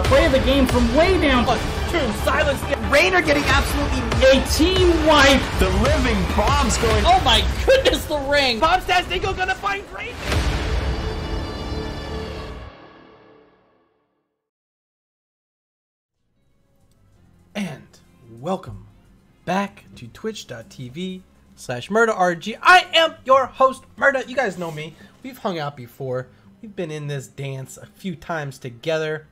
Play of the game from way down. 1, 2, silence. Rainer getting absolutely A team wipe. The living bombs going. Oh my goodness, the ring. Bombstastic gonna find Rainer. And welcome back to twitch.tv/MurdaRG. I am your host, Murda. You guys know me. We've hung out before. We've been in this dance a few times together.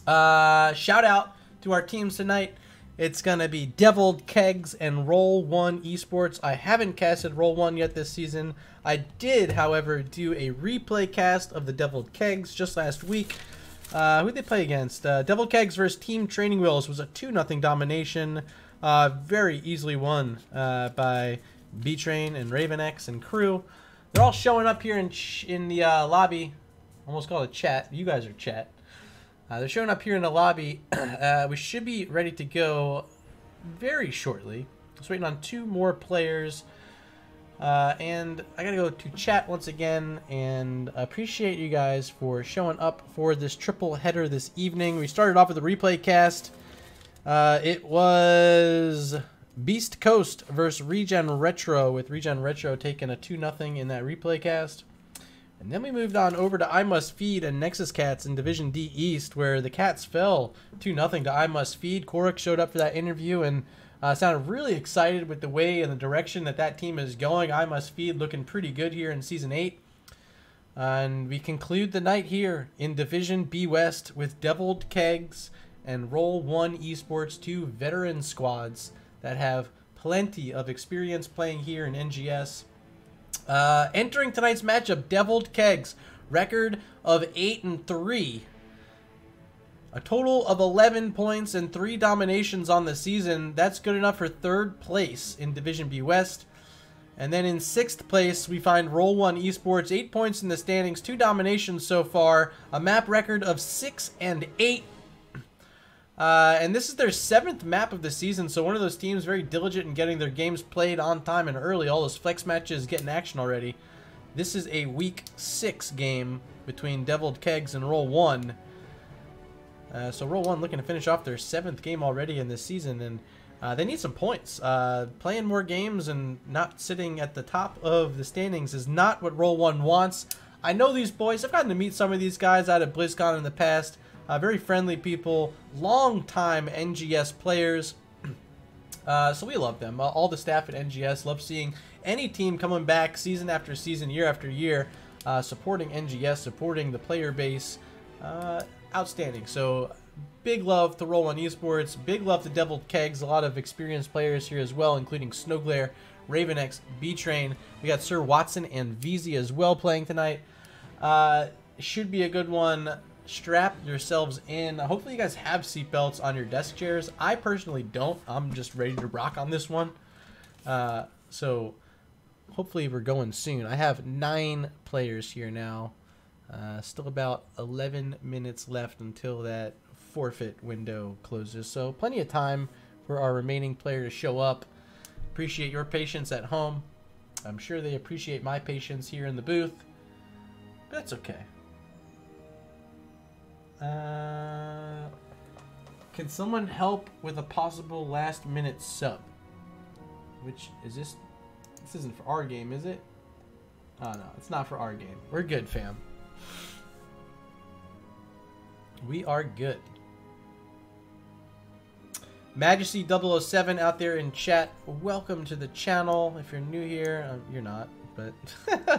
Shout out to our teams tonight. It's going to be Deviled Keggs and Roll1 Esports. I haven't casted Roll1 yet this season. I did, however, do a replay cast of the Deviled Keggs just last week. Who'd they play against? Deviled Keggs versus Team Training Wheels was a 2-0 domination. Very easily won by B-Train and Raven-X and crew. They're all showing up here in the lobby. Almost called it chat. You guys are chat. They're showing up here in the lobby. We should be ready to go very shortly. Just waiting on 2 more players. And I gotta go to chat once again and appreciate you guys for showing up for this triple header this evening. We started off with a replay cast. It was Beast Coast versus Regen Retro, with Regen Retro taking a 2-0 in that replay cast. And then we moved on over to I Must Feed and Nexus Cats in Division D East, where the Cats fell 2-0 to I Must Feed. Koruk showed up for that interview and sounded really excited with the way and the direction that team is going. I Must Feed looking pretty good here in Season 8. And we conclude the night here in Division B West with Deviled Keggs and Roll1 Esports, 2 veteran squads that have plenty of experience playing here in NGS. Entering tonight's matchup, Deviled Keggs, record of 8-3. A total of 11 points and 3 dominations on the season. That's good enough for 3rd place in Division B West. And then in 6th place, we find Roll1 Esports, 8 points in the standings, 2 dominations so far, a map record of 6-8. And this is their 7th map of the season, so one of those teams very diligent in getting their games played on time and early. All those flex matches getting action already. This is a week 6 game between Deviled Keggs and Roll1. So Roll1 looking to finish off their 7th game already in this season, and they need some points. Playing more games and not sitting at the top of the standings is not what Roll1 wants. I know these boys. I've gotten to meet some of these guys out at BlizzCon in the past. Very friendly people, long-time NGS players. So we love them. All the staff at NGS love seeing any team coming back season after season, year after year, supporting NGS, supporting the player base. Outstanding. So big love to Roll1 Esports, big love to Deviled Keggs, a lot of experienced players here as well, including Snowglare, Raven-X, B-Train. We got Sir Watson and VZ as well playing tonight. Should be a good one. Strap yourselves in. Hopefully you guys have seatbelts on your desk chairs. I personally don't. I'm just ready to rock on this one. So hopefully we're going soon. I have 9 players here now. Still about 11 minutes left until that forfeit window closes. So plenty of time for our remaining player to show up. Appreciate your patience at home. I'm sure they appreciate my patience here in the booth. But that's okay. Can someone help with a possible last-minute sub? Which is this? This isn't for our game, is it? Oh no, it's not for our game. We're good, fam. We are good. Majesty 007 out there in chat. Welcome to the channel. If you're new here, you're not, but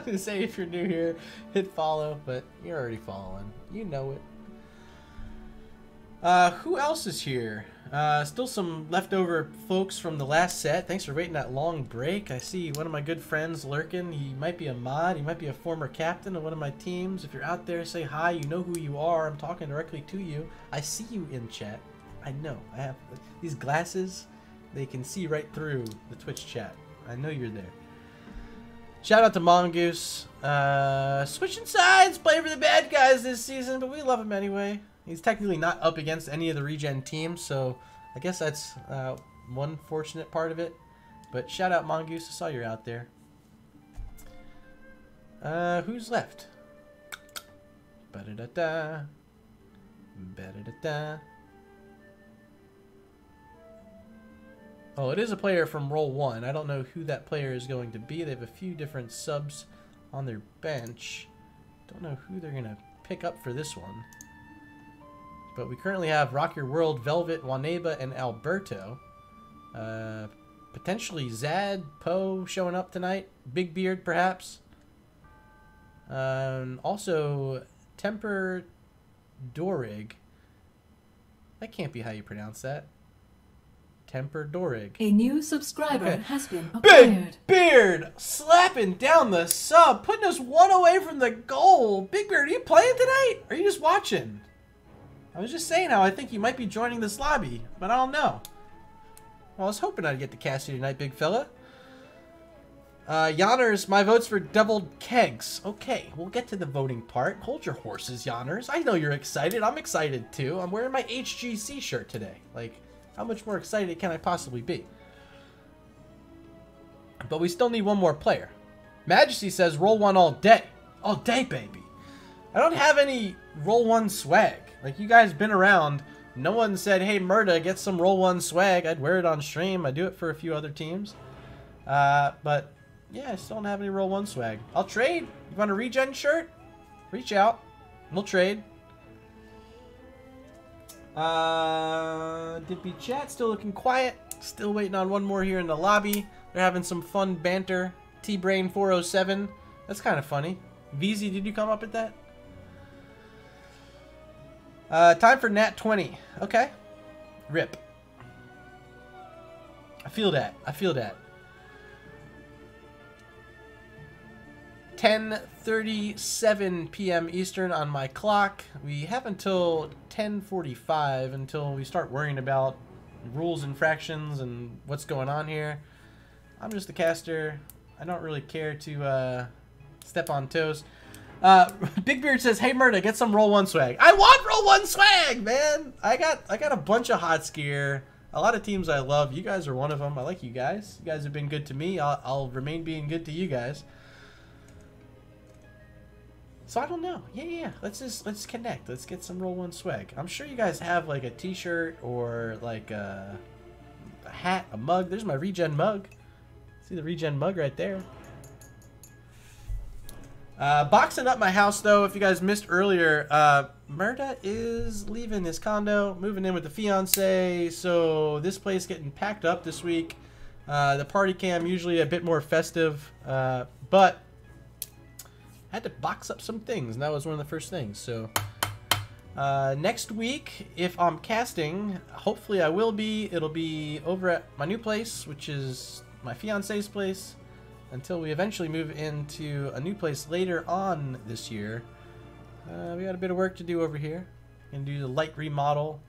to say if you're new here, hit follow. But you're already following. You know it. Who else is here? Still some leftover folks from the last set. Thanks for waiting that long break. I see one of my good friends lurking. He might be a mod. He might be a former captain of one of my teams. If you're out there, say hi. You know who you are. I'm talking directly to you. I see you in chat. I know. I have these glasses. They can see right through the Twitch chat. I know you're there. Shout out to Mongoose. Switching sides. Playing for the bad guys this season, but we love him anyway. He's technically not up against any of the regen teams, so I guess that's one fortunate part of it. But shout out Mongoose, I saw you're out there. Who's left? Ba-da-da-da. Ba-da-da-da. Oh, it is a player from Roll1. I don't know who that player is going to be. They have a few different subs on their bench. Don't know who they're going to pick up for this one. But we currently have Rock Your World, Velvet, Waneba, and Alberto. Potentially Zad, Poe showing up tonight. Big Beard, perhaps. Also, Temper Dorig. That can't be how you pronounce that. Temper Dorig. A new subscriber Okay. has been Big acquired. Beard slapping down the sub, putting us one away from the goal. Big Beard, are you playing tonight? Or are you just watching? I was just saying how I think you might be joining this lobby, but I don't know. Well, I was hoping I'd get to cast you tonight, big fella. Yanners, my vote's for Deviled Keggs. Okay, we'll get to the voting part. Hold your horses, Yanners. I know you're excited. I'm excited too. I'm wearing my HGC shirt today. Like, how much more excited can I possibly be? But we still need one more player. Majesty says Roll1 all day. All day, baby. I don't have any Roll1 swag. Like, you guys been around. No one said, hey, Murda, get some Roll1 swag. I'd wear it on stream. I do it for a few other teams. But, yeah, I still don't have any Roll1 swag. I'll trade. You want a regen shirt? Reach out. We'll trade. Did we chat? Still looking quiet. Still waiting on one more here in the lobby. They're having some fun banter. T-Brain 407. That's kind of funny. VZ, did you come up with that? Time for Nat 20. Okay. Rip. I feel that. I feel that. 10:37 p.m. Eastern on my clock. We have until 10:45 until we start worrying about rules infractions and what's going on here. I'm just a caster. I don't really care to step on toes. Big Beard says, "Hey Murda, get some Roll1 swag." I want Roll1 swag, man. I got a bunch of hot gear. A lot of teams I love. You guys are one of them. I like you guys. You guys have been good to me. I'll remain being good to you guys. So I don't know. Yeah. Let's connect. Let's get some Roll1 swag. I'm sure you guys have like a T-shirt or like a hat, a mug. There's my regen mug. See the regen mug right there. Boxing up my house though. If you guys missed earlier, Murda is leaving his condo, moving in with the fiance. So this place getting packed up this week. The party cam usually a bit more festive, but had to box up some things, and that was one of the first things. So next week, if I'm casting, hopefully I will be. It'll be over at my new place, which is my fiance's place, until we eventually move into a new place later on this year. We got a bit of work to do over here. Gonna do the light remodel,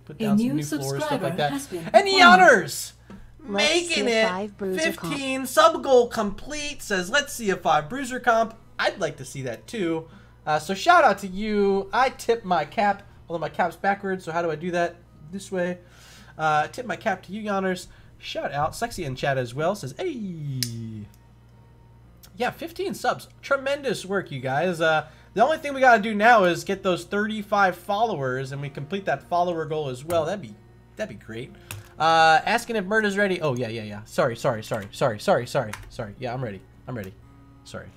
put down some new floors, stuff like that. And the honors! Making it 15 sub goal complete. Says, let's see a 5 bruiser comp. I'd like to see that too. So shout out to you. I tip my cap, although my cap's backwards, so how do I do that? This way. Tip my cap to you, Yonners. Shout out. Sexy in chat as well. Says, hey. Yeah, 15 subs. Tremendous work, you guys. The only thing we got to do now is get those 35 followers, and we complete that follower goal as well. That'd be great. Asking if Murda's ready. Oh, yeah. Sorry. Yeah, I'm ready. Sorry.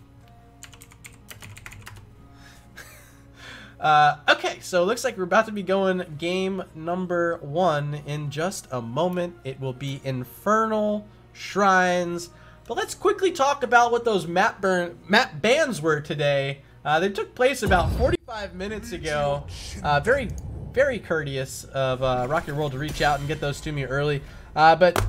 Okay, so it looks like we're about to be going game number 1 in just a moment. It will be Infernal Shrines. But let's quickly talk about what those map bans were today. They took place about 45 minutes ago. Very, very courteous of Rock Your World to reach out and get those to me early. But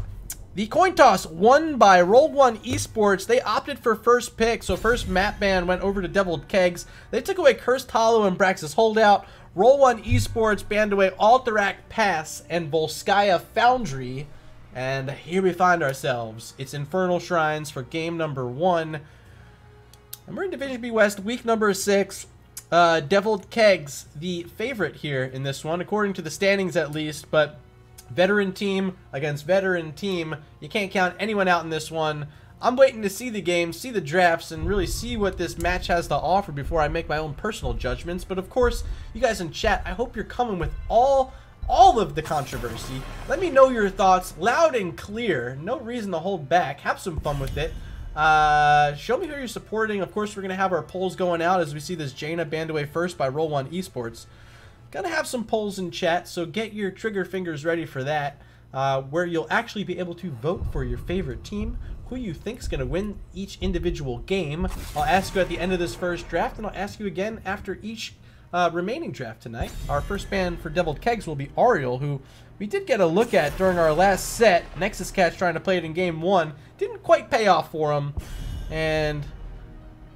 the coin toss won by Roll1 Esports. They opted for first pick, so first map ban went over to Deviled Keggs. They took away Cursed Hollow and Brax's Holdout. Roll1 Esports banned away Alterac Pass and Volskaya Foundry. And here we find ourselves. It's Infernal Shrines for game number 1. And we're in Division B West, week number 6. Deviled Keggs, the favorite here in this one, according to the standings at least. But veteran team against veteran team. You can't count anyone out in this one. I'm waiting to see the games, see the drafts, and really see what this match has to offer before I make my own personal judgments. But of course, you guys in chat, I hope you're coming with all of the controversy. Let me know your thoughts loud and clear. No reason to hold back. Have some fun with it. Show me who you're supporting. Of course, we're going to have our polls going out as we see this Jaina banned away first by Roll1 Esports. Gonna have some polls in chat, so get your trigger fingers ready for that, where you'll actually be able to vote for your favorite team, who you think is going to win each individual game. I'll ask you at the end of this first draft, and I'll ask you again after each remaining draft tonight. Our first ban for Deviled Keggs will be Ariel, who we did get a look at during our last set. Nexus Cat's trying to play it in game 1. Didn't quite pay off for him. And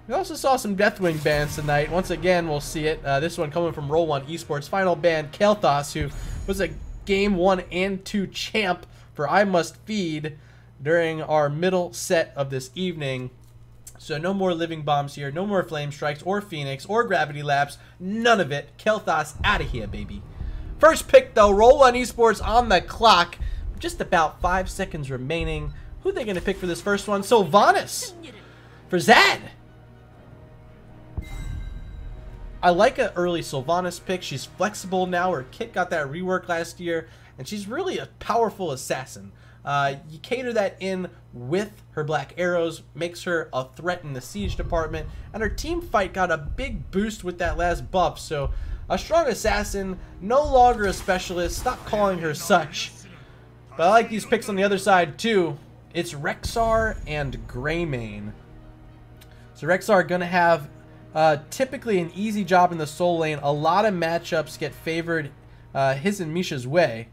we also saw some Deathwing bans tonight. Once again, we'll see it. This one coming from Roll1 Esports. Final ban, Kael'thas, who was a game 1 and 2 champ for I Must Feed during our middle set of this evening. So no more living bombs here, no more flame strikes or phoenix or gravity laps, none of it. Kael'thas out of here, baby. First pick though, Roll1 Esports on the clock. Just about 5 seconds remaining. Who are they going to pick for this first one? Sylvanas for Zad. I like an early Sylvanas pick. She's flexible now. Her kit got that rework last year, and she's really a powerful assassin. You cater that in with her black arrows, makes her a threat in the siege department, and her team fight got a big boost with that last buff. So a strong assassin, no longer a specialist. Stop calling her such. But I like these picks on the other side too. It's Rexxar and Greymane. So Rexxar gonna have typically an easy job in the soul lane. A lot of matchups get favored his and Misha's way.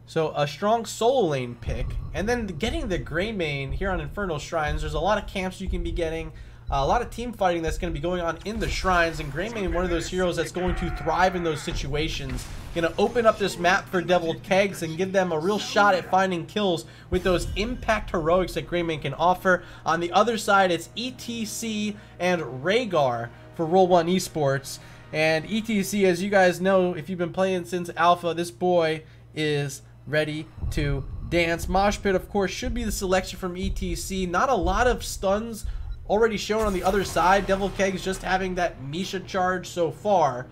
So a strong soul lane pick, and then getting the Greymane here on Infernal Shrines. There's a lot of camps you can be getting, a lot of team fighting that's going to be going on in the shrines, and Greymane, one of those heroes that's going to thrive in those situations. Going to open up this map for Deviled Keggs and give them a real shot at finding kills with those impact heroics that Greymane can offer. On the other side, it's ETC and Rhaegar for Roll1 Esports. And ETC, as you guys know, if you've been playing since Alpha, this boy is ready to dance. Mosh Pit, of course, should be the selection from ETC. Not a lot of stuns already shown on the other side. Deviled Keggs just having that Misha charge so far.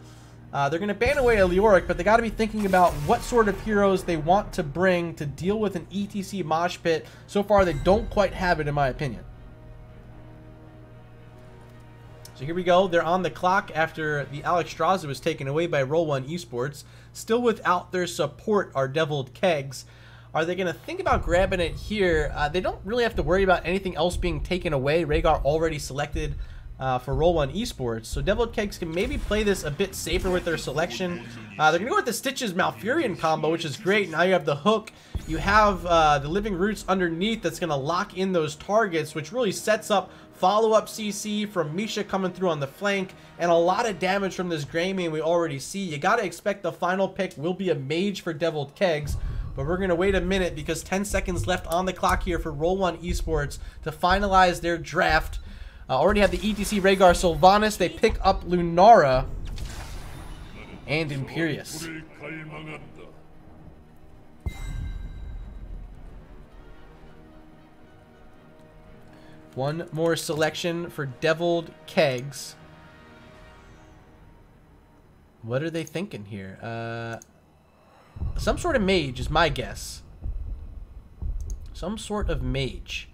They're going to ban away a Leoric, but they got to be thinking about what sort of heroes they want to bring to deal with an ETC Mosh Pit. So far, they don't quite have it, in my opinion. So here we go. They're on the clock after the Alexstrasza was taken away by Roll1 Esports. Still without their support are Deviled Keggs. Are they going to think about grabbing it here? They don't really have to worry about anything else being taken away. Rhaegar already selected for Roll1 Esports. So Deviled Keggs can maybe play this a bit safer with their selection. They're going to go with the Stitches Malfurion combo, which is great. Now you have the hook. You have the Living Roots underneath that's going to lock in those targets, which really sets up follow-up CC from Misha coming through on the flank, and a lot of damage from this Greymane we already see. You got to expect the final pick will be a mage for Deviled Keggs, but we're going to wait a minute because 10 seconds left on the clock here for Roll1 Esports to finalize their draft. Already have the ETC Rhaegar Sylvanas. They pick up Lunara and Imperius. One more selection for Deviled Keggs. What are they thinking here? Some sort of mage is my guess. Some sort of mage.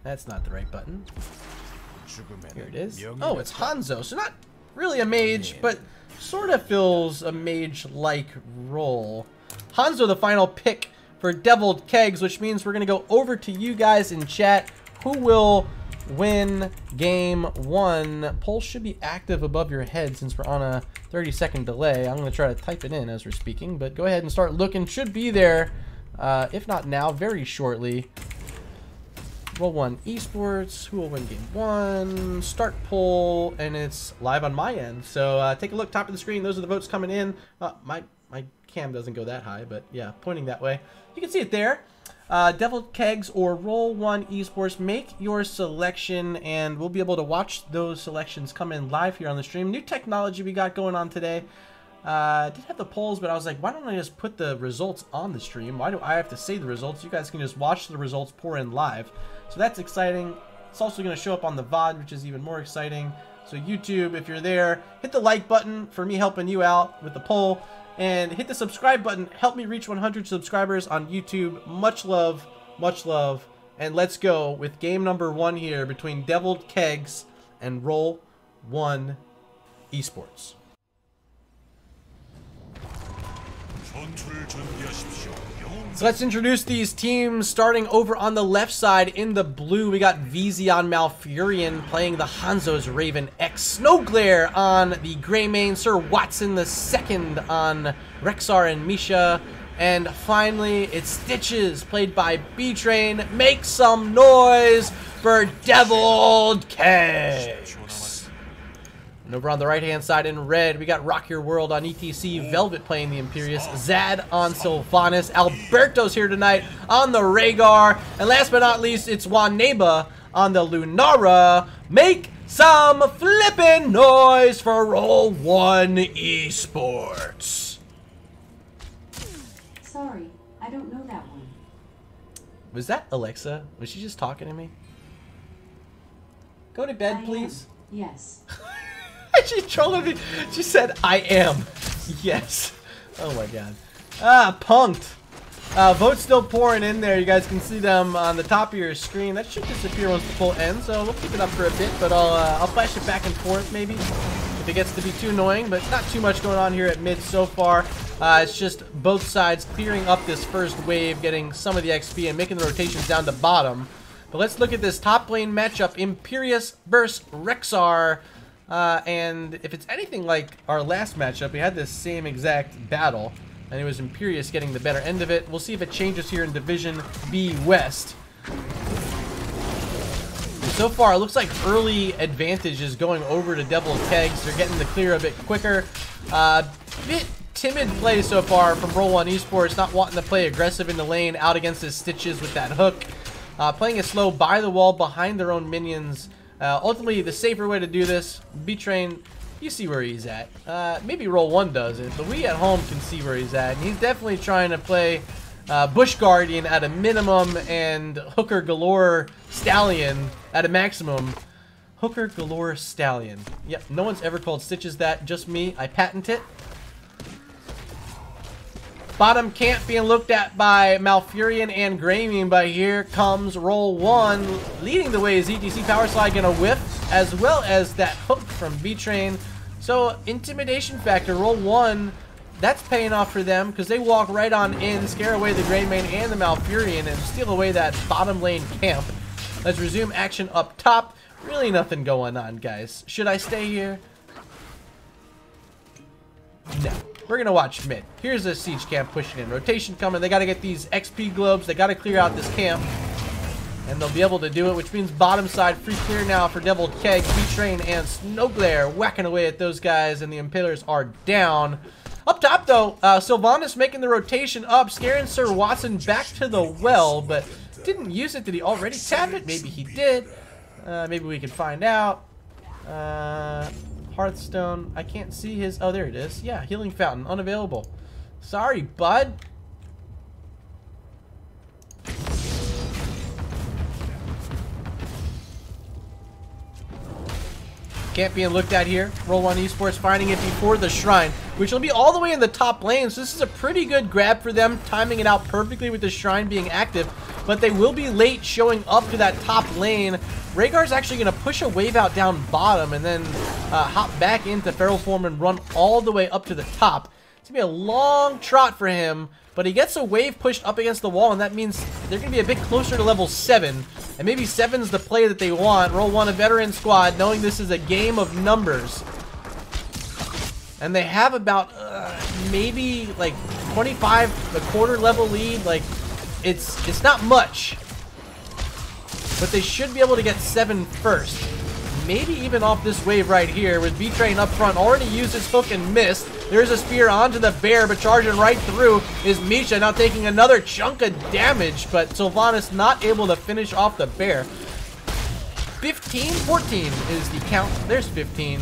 That's not the right button. Here it is. Oh, it's Hanzo. So not really a mage, but sort of fills a mage-like role. Hanzo, the final pick for Deviled Keggs, which means we're going to go over to you guys in chat. Who will win game 1? Polls should be active above your head since we're on a 30-second delay. I'm going to try to type it in as we're speaking, but go ahead and start looking. Should be there, if not now, very shortly. Roll1 Esports, who will win game 1? Start poll, and it's live on my end. So take a look, top of the screen. Those are the votes coming in. My cam doesn't go that high, but yeah, pointing that way. You can see it there. Deviled Keggs or Roll1 Esports, make your selection, and we'll be able to watch those selections come in live here on the stream. New technology we got going on today. Did have the polls, but I was like, why don't I just put the results on the stream? Why do I have to say the results? You guys can just watch the results pour in live. So that's exciting. It's also going to show up on the VOD, which is even more exciting. So YouTube, if you're there, hit the like button for me helping you out with the poll. And hit the subscribe button. Help me reach 100 subscribers on YouTube. Much love. Much love. And let's go with game number 1 here between Deviled Keggs and Roll1 Esports. So let's introduce these teams. Starting over on the left side in the blue, we got VZ on Malfurion playing the Hanzo's Raven X. Snowglare on the gray main, Sir Watson the second on Rexar and Misha. And finally, it's Stitches played by B-Train. Make some noise for Deviled Keggs. And over on the right-hand side in red, we got Rock Your World on ETC, Velvet playing the Imperious, Zad on Sylvanas, Alberto's here tonight on the Rhaegar, and last but not least, it's Waneba on the Lunara. Make some flippin' noise for Roll1 Esports. Sorry, I don't know that one. Was that Alexa? Was she just talking to me? Go to bed, please. Yes. She trolling me. She said, I am. Yes. Oh my god. Ah, punked. Votes still pouring in there. You guys can see them on the top of your screen. That should disappear once the poll ends, so we'll keep it up for a bit, but I'll flash it back and forth maybe if it gets to be too annoying, but not too much going on here at mid so far. It's just both sides clearing up this first wave, getting some of the XP and making the rotations down to bottom. But let's look at this top lane matchup. Imperious versus Rexar. And if it's anything like our last matchup, we had this same exact battle, and it was Imperious getting the better end of it. We'll see if it changes here in Division B West. And so far, it looks like early advantage is going over to Deviled Keggs. They're getting the clear a bit quicker. Bit timid play so far from Roll1 Esports, not wanting to play aggressive in the lane, out against his Stitches with that hook. Playing it slow by the wall behind their own minions. Ultimately, the safer way to do this, B-Train, you see where he's at. Maybe Roll1 doesn't, but we at home can see where he's at. And he's definitely trying to play Bush Guardian at a minimum and Hooker Galore Stallion at a maximum. Hooker Galore Stallion. Yep, no one's ever called Stitches that, just me. I patent it. Bottom camp being looked at by Malfurion and Greymane, but here comes Roll1. Leading the way is ETC Power Slide gonna whiff, as well as that hook from B-Train. So, intimidation factor, Roll1, that's paying off for them, because they walk right on in, scare away the Greymane and the Malfurion, and steal away that bottom lane camp. Let's resume action up top. Really nothing going on, guys. Should I stay here? No. We're going to watch mid. Here's a siege camp pushing in. Rotation coming. They got to get these XP globes. They got to clear out this camp. And they'll be able to do it, which means bottom side free clear now for Deviled Keggs, B-Train, and Snowglare whacking away at those guys, and the Impalers are down. Up top, though, Sylvanas making the rotation up, scaring Sir Watson back to the well, but didn't use it. Did he already tap it? Maybe he did. Maybe we can find out. Hearthstone. I can't see his... Oh, there it is. Yeah, Healing Fountain. Unavailable. Sorry, bud. Camp being looked at here. Roll1 Esports finding it before the shrine, which will be all the way in the top lane. So this is a pretty good grab for them, timing it out perfectly with the shrine being active. But they will be late showing up to that top lane. Rhaegar's actually going to push a wave out down bottom and then hop back into feral form and run all the way up to the top. It's going to be a long trot for him, but he gets a wave pushed up against the wall, and that means they're going to be a bit closer to level 7. And maybe 7's the play that they want. Roll1, a veteran squad, knowing this is a game of numbers. And they have about maybe like 25, a quarter level lead. Like, it's not much. But they should be able to get 7 first. Maybe even off this wave right here with B-Train up front. Already used his hook and missed. There's a spear onto the bear, but charging right through is Misha, now taking another chunk of damage, but Sylvanas not able to finish off the bear. 15? 14 is the count. There's 15.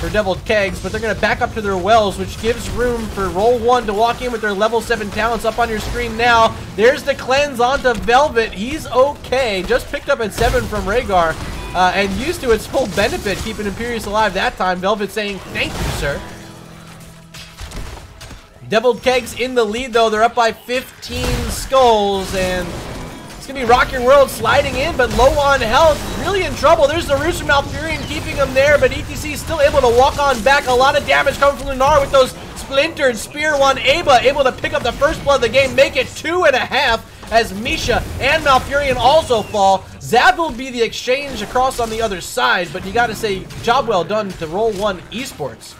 for Deviled Keggs, but they're going to back up to their wells, which gives room for Roll1 to walk in with their level 7 talents up on your screen now. There's the cleanse onto Velvet. He's okay. Just picked up at 7 from Rhaegar, and used to its full benefit, keeping Imperius alive that time. Velvet saying, thank you, sir. Deviled Keggs in the lead, though. They're up by 15 skulls, and it's going to be Rock Your World sliding in, but low on health, really in trouble. There's the Rooster Malfurion keeping him there, but ETC still able to walk on back. A lot of damage coming from Lunar with those splintered Spear 1. Aba able to pick up the first blood of the game, make it 2.5 as Misha and Malfurion also fall. Zab will be the exchange across on the other side, but you got to say, job well done to Roll1 Esports.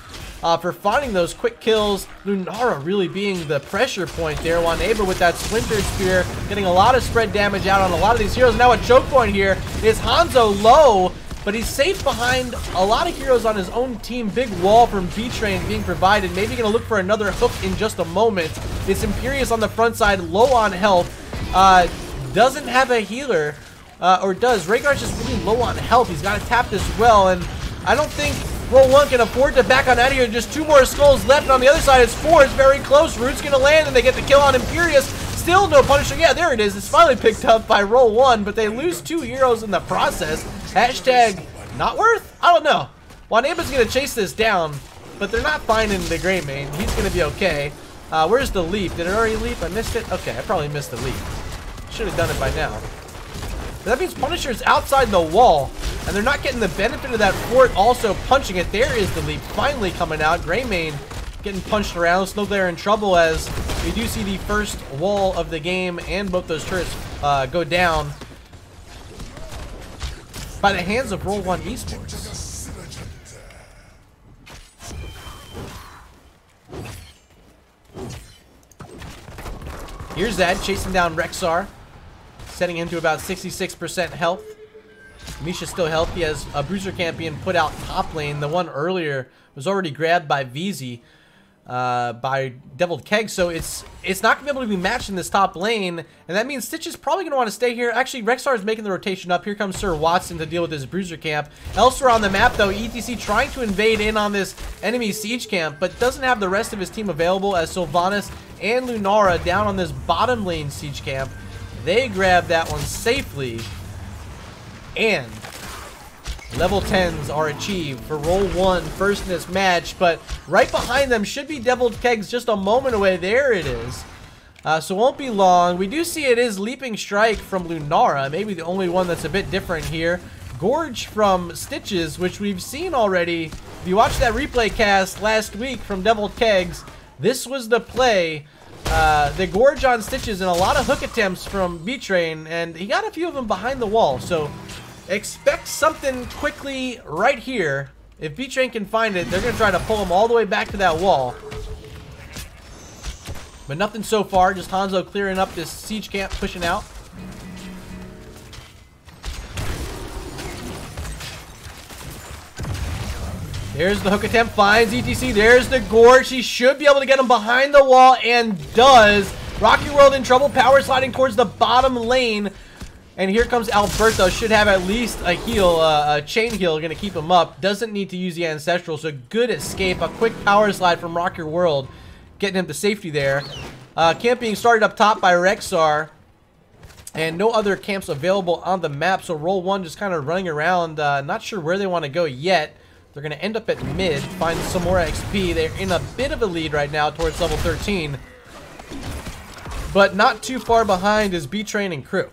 For finding those quick kills. Lunara really being the pressure point there. Waneba with that Splintered Spear, getting a lot of spread damage out on a lot of these heroes. Now a choke point here is Hanzo low, but he's safe behind a lot of heroes on his own team. Big wall from B-Train being provided. Maybe going to look for another hook in just a moment. It's Imperius on the front side, low on health. Doesn't have a healer, or does. Rhaegar's just really low on health. He's got to tap as well, and I don't think Roll1 can afford to back on out of here. Just 2 more skulls left. On the other side, it's 4. It's very close. Root's going to land, and they get the kill on Imperius. Still no Punisher. Yeah, there it is. It's finally picked up by Roll1, but they lose 2 heroes in the process. Hashtag not worth? I don't know. Waneba's going to chase this down, but they're not finding the Greymane. He's going to be okay. Where's the leap? Did it already leap? I missed it? Okay, I probably missed the leap. Should have done it by now. But that means Punisher's outside the wall, and they're not getting the benefit of that fort also punching it. There is the leap finally coming out. Greymane getting punched around. Snowglare in trouble as we do see the first wall of the game and both those turrets go down by the hands of Roll1 Esports. Here's Zad chasing down Rexar, setting him to about 66% health. Misha's still healthy as a Bruiser camp being put out top lane. The one earlier was already grabbed by VZ, by Deviled Keggs, so it's not going to be able to be matched in this top lane, and that means Stitch is probably going to want to stay here. Actually, Rexar is making the rotation up. Here comes Sir Watson to deal with his Bruiser camp. Elsewhere on the map, though, ETC trying to invade in on this enemy siege camp, but doesn't have the rest of his team available as Sylvanas and Lunara down on this bottom lane siege camp. They grab that one safely, and level 10s are achieved for Roll1 first in this match, but right behind them should be Deviled Keggs just a moment away. There it is. So it won't be long. We do see it is Leaping Strike from Lunara, maybe the only one that's a bit different here. Gorge from Stitches, which we've seen already. If you watched that replay cast last week from Deviled Keggs, this was the play. The Gorge on Stitches and a lot of hook attempts from B-Train, and he got a few of them behind the wall, so expect something quickly right here. If B-Train can find it, they're going to try to pull him all the way back to that wall. But nothing so far, just Hanzo clearing up this siege camp, pushing out. There's the hook attempt, finds ETC. There's the Gorge. He should be able to get him behind the wall, and does. Rock Your World in trouble. Power sliding towards the bottom lane. And here comes Alberto. Should have at least a heal, a chain heal, going to keep him up. Doesn't need to use the Ancestral, so good escape. A quick power slide from Rock Your World, getting him to safety there. Camp being started up top by Rexar. And no other camps available on the map, so Roll1 just kind of running around. Not sure where they want to go yet. They're going to end up at mid, find some more XP. They're in a bit of a lead right now towards level 13. But not too far behind is B-Train and crew.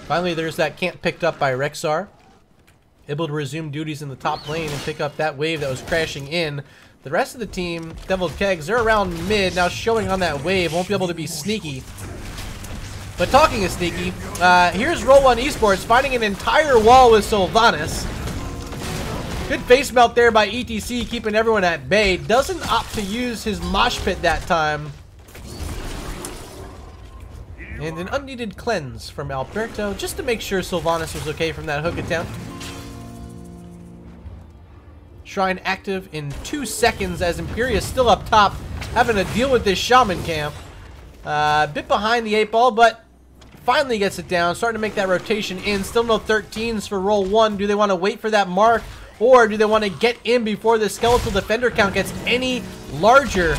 Finally, there's that camp picked up by Rexar. Able to resume duties in the top lane and pick up that wave that was crashing in. The rest of the team, Deviled Keggs, they're around mid, now showing on that wave. Won't be able to be sneaky. But talking of sneaky, here's Roll1 Esports finding an entire wall with Sylvanas. Good face melt there by ETC, keeping everyone at bay. Doesn't opt to use his mosh pit that time. And an unneeded cleanse from Alberto, just to make sure Sylvanas was okay from that hook attempt. Shrine active in 2 seconds as Imperius still up top, having to deal with this Shaman camp. A bit behind the 8 ball, but finally gets it down, starting to make that rotation in. Still no 13s for Roll1. Do they want to wait for that mark, or do they want to get in before the skeletal defender count gets any larger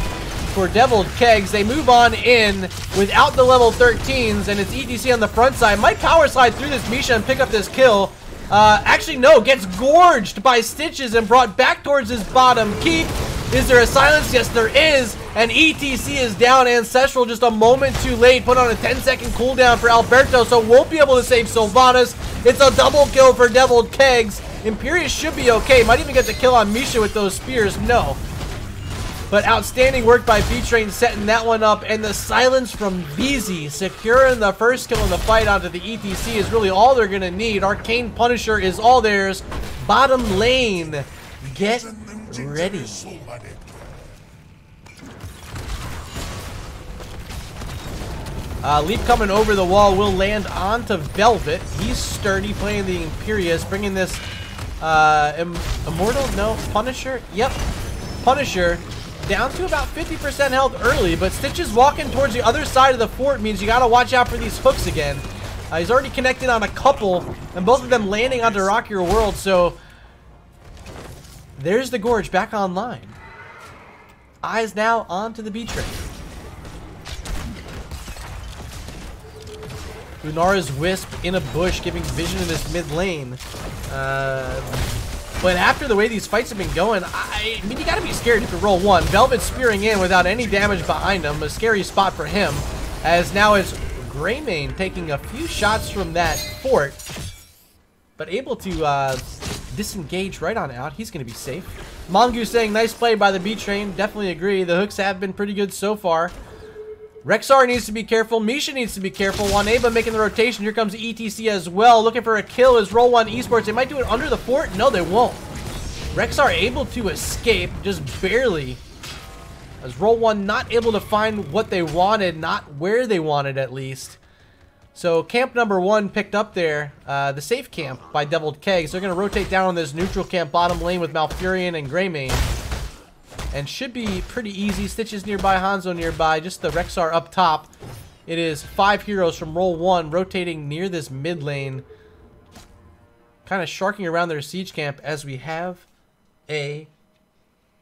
for Deviled Keggs? They move on in without the level 13s, and it's ETC on the front side. Might power slide through this Misha and pick up this kill. Actually, no, gets gorged by Stitches and brought back towards his bottom keep. Is there a silence? Yes, there is. And ETC is down. Ancestral just a moment too late. Put on a 10-second cooldown for Alberto, so won't be able to save Sylvanas. It's a double kill for Deviled Keggs. Imperious should be okay. Might even get the kill on Misha with those spears. No. But outstanding work by B-Train setting that one up. And the silence from BZ securing the first kill in the fight onto the ETC is really all they're going to need. Arcane Punisher is all theirs. Bottom lane, get ready. Leap coming over the wall will land onto Velvet. He's sturdy, playing the Imperious, bringing this Immortal? No, Punisher? Yep, Punisher. Down to about 50% health early, but Stitches walking towards the other side of the fort means you gotta watch out for these hooks again. He's already connected on a couple, and both of them landing onto Rock Your World, so there's the Gorge back online. Eyes now onto the B-Train. Lunara's Wisp in a bush, giving vision in this mid lane. But after the way these fights have been going, I mean, you gotta be scared if you roll one. Velvet spearing in without any damage behind him. A scary spot for him, as now it's Greymane taking a few shots from that fort, but able to disengage right on out. He's gonna be safe. Mongoose saying, nice play by the B-Train. Definitely agree. The hooks have been pretty good so far. Rexar needs to be careful. Misha needs to be careful. Waneba making the rotation. Here comes ETC as well. Looking for a kill is Roll1 Esports. They might do it under the fort. No, they won't. Rexar able to escape, just barely. As Roll1 not able to find what they wanted, not where they wanted at least. So camp number one picked up there. The safe camp by Deviled Keggs. They're going to rotate down on this neutral camp bottom lane with Malfurion and Greymane. And should be pretty easy. Stitches nearby, Hanzo nearby, just the Rexar up top. It is 5 heroes from Roll1 rotating near this mid lane. Kind of sharking around their siege camp as we have a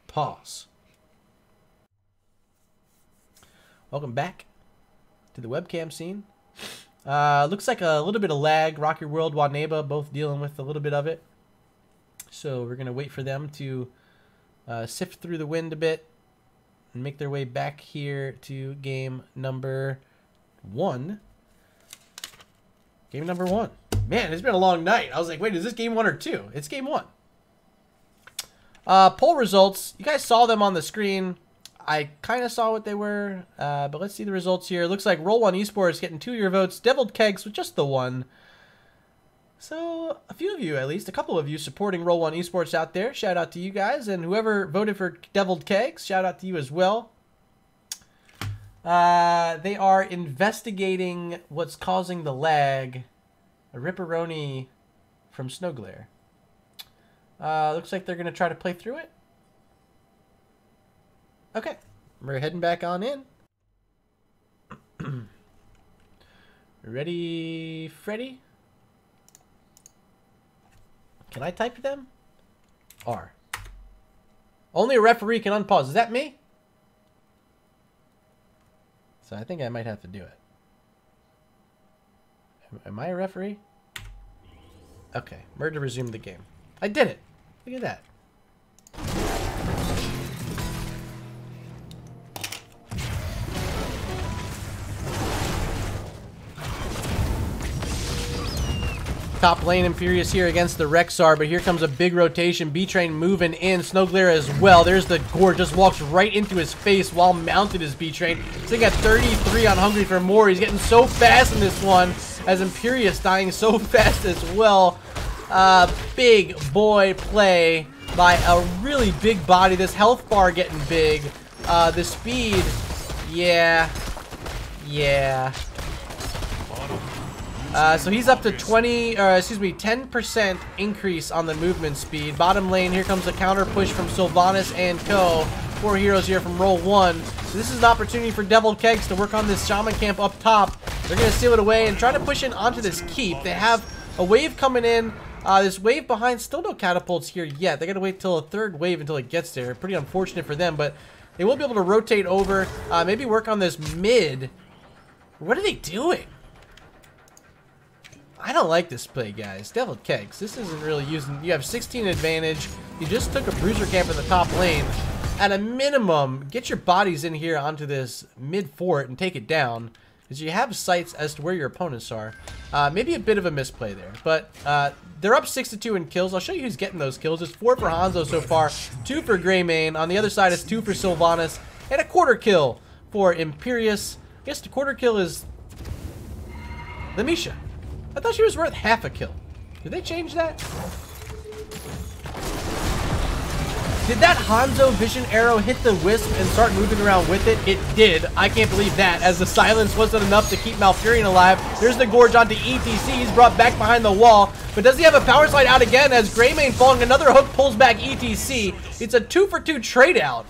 pause. Welcome back to the webcam scene. Looks like a little bit of lag. Rock Your World, Waneba both dealing with a little bit of it. So we're going to wait for them to sift through the wind a bit and make their way back here to game number one. Game number one. Man, it's been a long night. I was like, wait, is this game one or two? It's game one. Poll results. You guys saw them on the screen. I kind of saw what they were, but let's see the results here. Looks like Roll1 Esports getting 2 of your votes. Deviled Keggs with just the 1. So, a few of you, at least, a couple of you supporting Roll1 Esports out there. Shout out to you guys. And whoever voted for Deviled Keggs, shout out to you as well. They are investigating what's causing the lag. A Ripperoni from Snowglare. Looks like they're going to try to play through it. Okay. We're heading back on in. Ready, Freddy? Can I type to them? R. Only a referee can unpause. Is that me? So I think I might have to do it. Am I a referee? Okay. Murder resumed the game. I did it. Look at that. Top lane Imperious here against the Rexar, but here comes a big rotation. B-Train moving in. Snowglare as well. There's the Gore. Just walks right into his face while mounted as B-Train. So he got 33 on Hungry for More. He's getting so fast in this one as Imperious dying so fast as well. Big boy play by a really big body. This health bar getting big. The speed, yeah. So he's up to 10% increase on the movement speed. Bottom lane, here comes a counter push from Sylvanas and co. 4 heroes here from Roll1. So this is an opportunity for Deviled Keggs to work on this Shaman camp up top. They're going to steal it away and try to push in onto this keep. They have a wave coming in. This wave behind, still no catapults here yet. They got to wait till a third wave until it gets there. Pretty unfortunate for them, but they won't be able to rotate over. Maybe work on this mid. What are they doing? I don't like this play, guys. Devil Keggs, this isn't really using... You have 16 advantage. You just took a bruiser camp in the top lane. At a minimum, get your bodies in here onto this mid fort and take it down. Because you have sights as to where your opponents are. Maybe a bit of a misplay there. But they're up 6-2 in kills. I'll show you who's getting those kills. It's 4 for Hanzo so far, 2 for Greymane. On the other side, it's 2 for Sylvanas. And a quarter kill for Imperius. I guess the quarter kill is the Misha. I thought she was worth half a kill. Did they change that? Did that Hanzo vision arrow hit the wisp and start moving around with it? It did. I can't believe that, as the silence wasn't enough to keep Malfurion alive. There's the Gorge onto ETC. He's brought back behind the wall. But does he have a power slide out again as Greymane falling? Another hook pulls back ETC. It's a 2-for-2 trade out.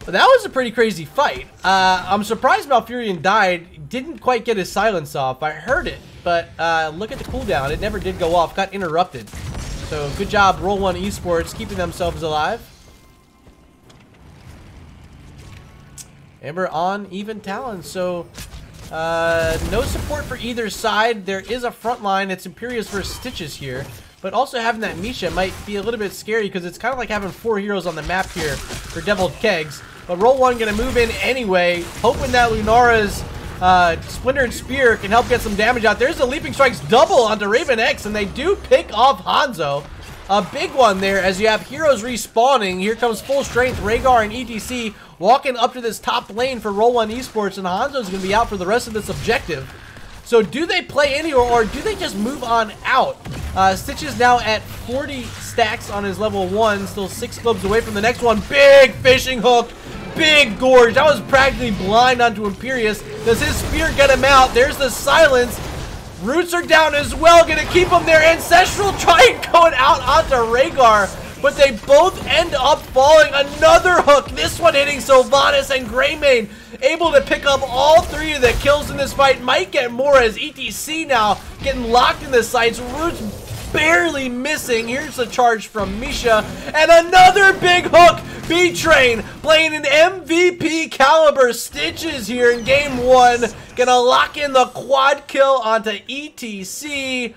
That was a pretty crazy fight. I'm surprised Malfurion died. Didn't quite get his silence off. I heard it, but look at the cooldown. It never did go off. Got interrupted. So good job, Roll1 Esports, keeping themselves alive. Amber on even Talon. So no support for either side. There is a front line. It's Imperius versus Stitches here. But also having that Misha might be a little bit scary because it's kind of like having 4 heroes on the map here for Devil Keggs. But Roll1 going to move in anyway, hoping that Lunara's Splinter and Spear can help get some damage out. There's the Leaping Strikes double onto Raven X, and they do pick off Hanzo. A big one there as you have heroes respawning. Here comes full strength Rhaegar and ETC walking up to this top lane for Roll1 Esports, and Hanzo's going to be out for the rest of this objective. So do they play any or do they just move on out? Stitch is now at 40 stacks on his level 1, still 6 globes away from the next one. Big fishing hook, big Gorge. That was practically blind onto Imperius. Does his spear get him out? There's the silence. Roots are down as well, gonna keep him there. Ancestral Trident going out onto Rhaegar, but they both end up falling. Another hook, this one hitting Sylvanas, and Greymane able to pick up all 3 of the kills in this fight. Might get more as ETC now getting locked in the sights. Roots barely missing. Here's the charge from Misha, and another big hook. B-Train playing an MVP caliber. Stitches here in game 1. Gonna lock in the quad kill onto ETC.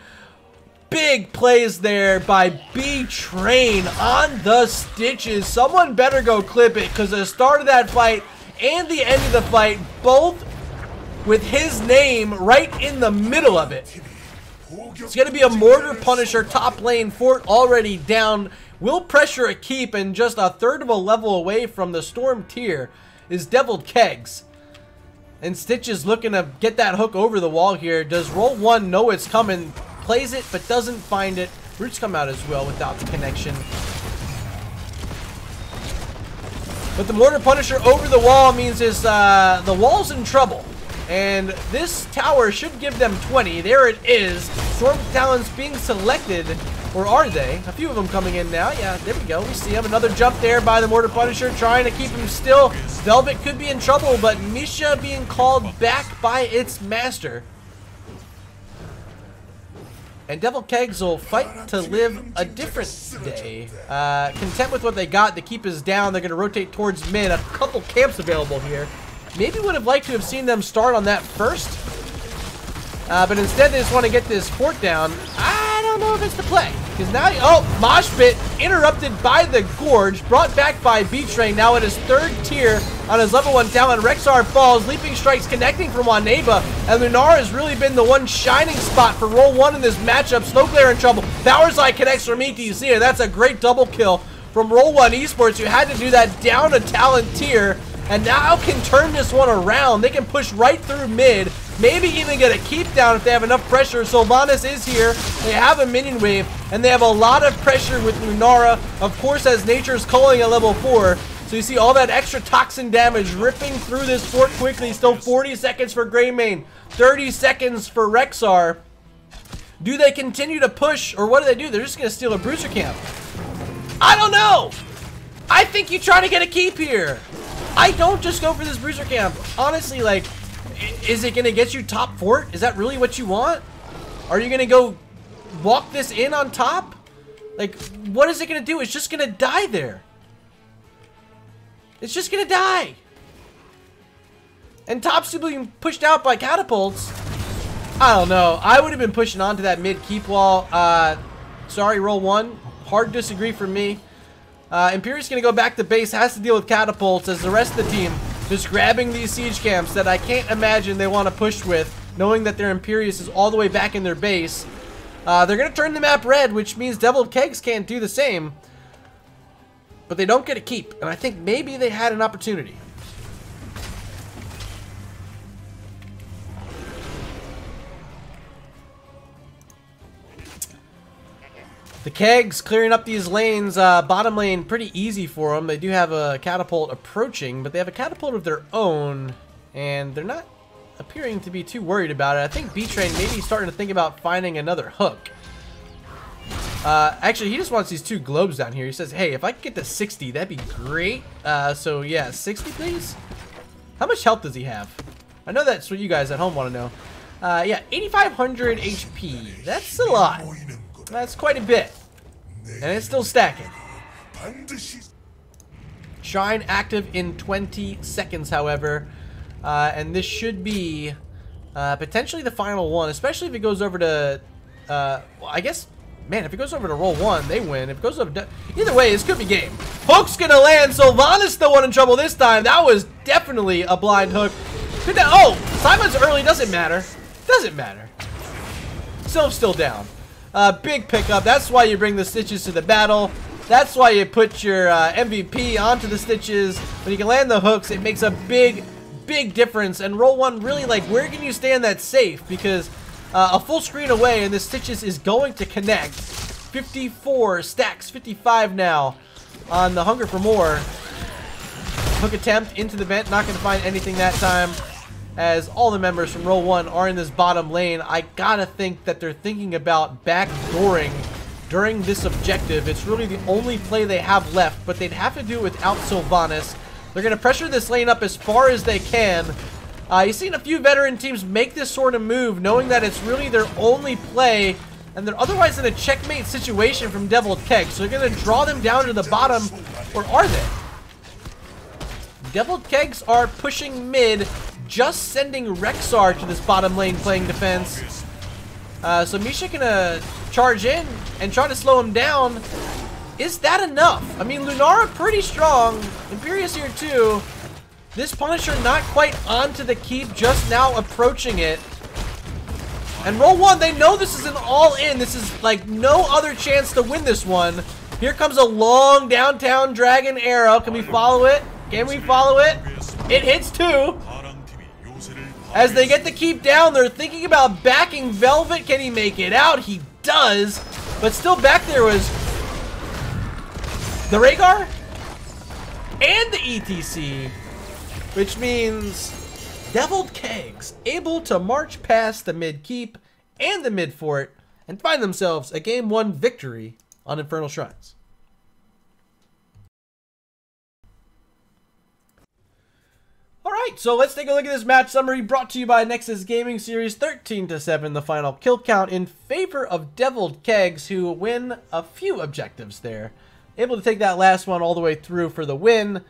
Big plays there by B-Train on the Stitches. Someone better go clip it, because the start of that fight and the end of the fight, both with his name right in the middle of it. It's going to be a Mortar Punisher top lane fort already down. Will pressure a keep, and just a third of a level away from the Storm tier is Devil Keggs. And Stitch is looking to get that hook over the wall here. Does Roll1 know it's coming? Plays it, but doesn't find it. Roots come out as well without the connection. But the Mortar Punisher over the wall means the wall's in trouble. And this tower should give them 20. There it is. Storm Talons being selected. Or are they? A few of them coming in now. Yeah, there we go. We see him. Another jump there by the Mortar Punisher, trying to keep him still. Velvet could be in trouble, but Misha being called back by its master. And Devil Keggs will fight to live a different day. Content with what they got, the keep is down. They're going to rotate towards mid. A couple camps available here. Maybe would have liked to have seen them start on that first. But instead they just want to get this fort down. I don't know if it's the play. Because now, oh, Mosh Pit interrupted by the Gorge. Brought back by B-Train. Now at his 3rd tier on his level 1 talent. Rexar falls. Leaping Strikes connecting from Waneba. And Lunar has really been the one shining spot for Roll1 in this matchup. Snowglare in trouble. Power Slide connects from ETC. And that's a great double kill from Roll1 Esports. You had to do that down a talent tier. And now can turn this one around. They can push right through mid. Maybe even get a keep down if they have enough pressure. Sylvanas is here. They have a minion wave. And they have a lot of pressure with Lunara. Of course, as Nature's Culling at level 4. So you see all that extra toxin damage ripping through this fort quickly. Still 40 seconds for Greymane. 30 seconds for Rexar. Do they continue to push? Or what do they do? They're just going to steal a Bruiser camp. I don't know. I think you try to get a keep here. I don't just go for this bruiser camp. Honestly, like, is it going to get you top fort? Is that really what you want? Are you going to go walk this in on top? Like, what is it going to do? It's just going to die there. It's just going to die. And top's still being pushed out by catapults. I don't know. I would have been pushing onto that mid keep wall. Sorry, Roll1. Hard disagree from me. Imperius going to go back to base. Has to deal with catapults as the rest of the team just grabbing these siege camps that I can't imagine they want to push with, knowing that their Imperius is all the way back in their base. They're going to turn the map red, which means Deviled Keggs can't do the same. But they don't get a keep, and I think maybe they had an opportunity. The Keggs clearing up these lanes, bottom lane pretty easy for them. They do have a catapult approaching, but they have a catapult of their own, and they're not appearing to be too worried about it. I think B-Train maybe starting to think about finding another hook. Actually, he just wants these 2 globes down here. He says, hey, if I could get to 60, that'd be great. So yeah, 60 please. How much health does he have? I know that's what you guys at home want to know. Yeah, 8,500 HP. That's a lot. That's quite a bit. And it's still stacking. Shrine active in 20 seconds, however. And this should be potentially the final one, especially if it goes over to, well, I guess, man, if it goes over to Roll1, they win. If it goes over to, either way, this could be game. Hook's gonna land. Sylvanas the one in trouble this time. That was definitely a blind hook. Oh, Simon's early. Doesn't matter. Doesn't matter. Sylph's still down. Big pickup. That's why you bring the Stitches to the battle. That's why you put your MVP onto the Stitches. When you can land the hooks, it makes a big difference. And Roll1 really, like, where can you stand that safe? Because a full screen away and the Stitches is going to connect. 54 stacks, 55 now on the Hunger for More. Hook attempt into the vent. Not going to find anything that time. As all the members from Roll1 are in this bottom lane, I gotta think that they're thinking about backdooring during this objective. It's really the only play they have left, but they'd have to do it without Sylvanas. They're gonna pressure this lane up as far as they can. You've seen a few veteran teams make this sort of move, knowing that it's really their only play, and they're otherwise in a checkmate situation from Deviled Keggs. So they're gonna draw them down to the bottom, or are they? Deviled Keggs are pushing mid, just sending Rexar to this bottom lane playing defense. So Misha gonna charge in and try to slow him down. Is that enough? I mean, Lunara pretty strong. Imperius here too. This Punisher not quite onto the keep, just now approaching it. And Roll1, they know this is an all-in. This is like no other chance to win this one. Here comes a long downtown dragon arrow. Can we follow it? Can we follow it? It hits 2. As they get the keep down, they're thinking about backing Velvet. Can he make it out? He does. But still back there was the Rhaegar and the ETC, which means Deviled Keggs able to march past the mid keep and the mid fort and find themselves a game 1 victory on Infernal Shrines. Alright, so let's take a look at this match summary brought to you by Nexus Gaming Series. 13-7, the final kill count in favor of Deviled Keggs, who win a few objectives there. Able to take that last one all the way through for the win.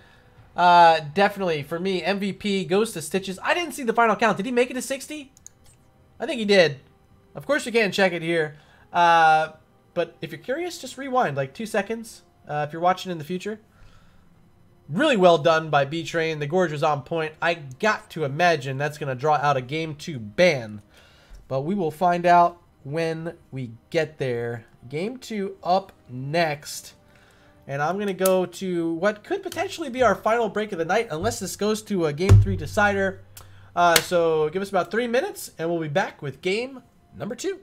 Definitely, for me, MVP goes to Stitches. I didn't see the final count. Did he make it to 60? I think he did. Of course, you can check it here. But if you're curious, just rewind like 2 seconds if you're watching in the future. Really well done by B-Train. The Gorge was on point. I got to imagine that's going to draw out a Game 2 ban. But we will find out when we get there. Game 2 up next. And I'm going to go to what could potentially be our final break of the night, unless this goes to a Game 3 decider. So give us about 3 minutes, and we'll be back with game number 2.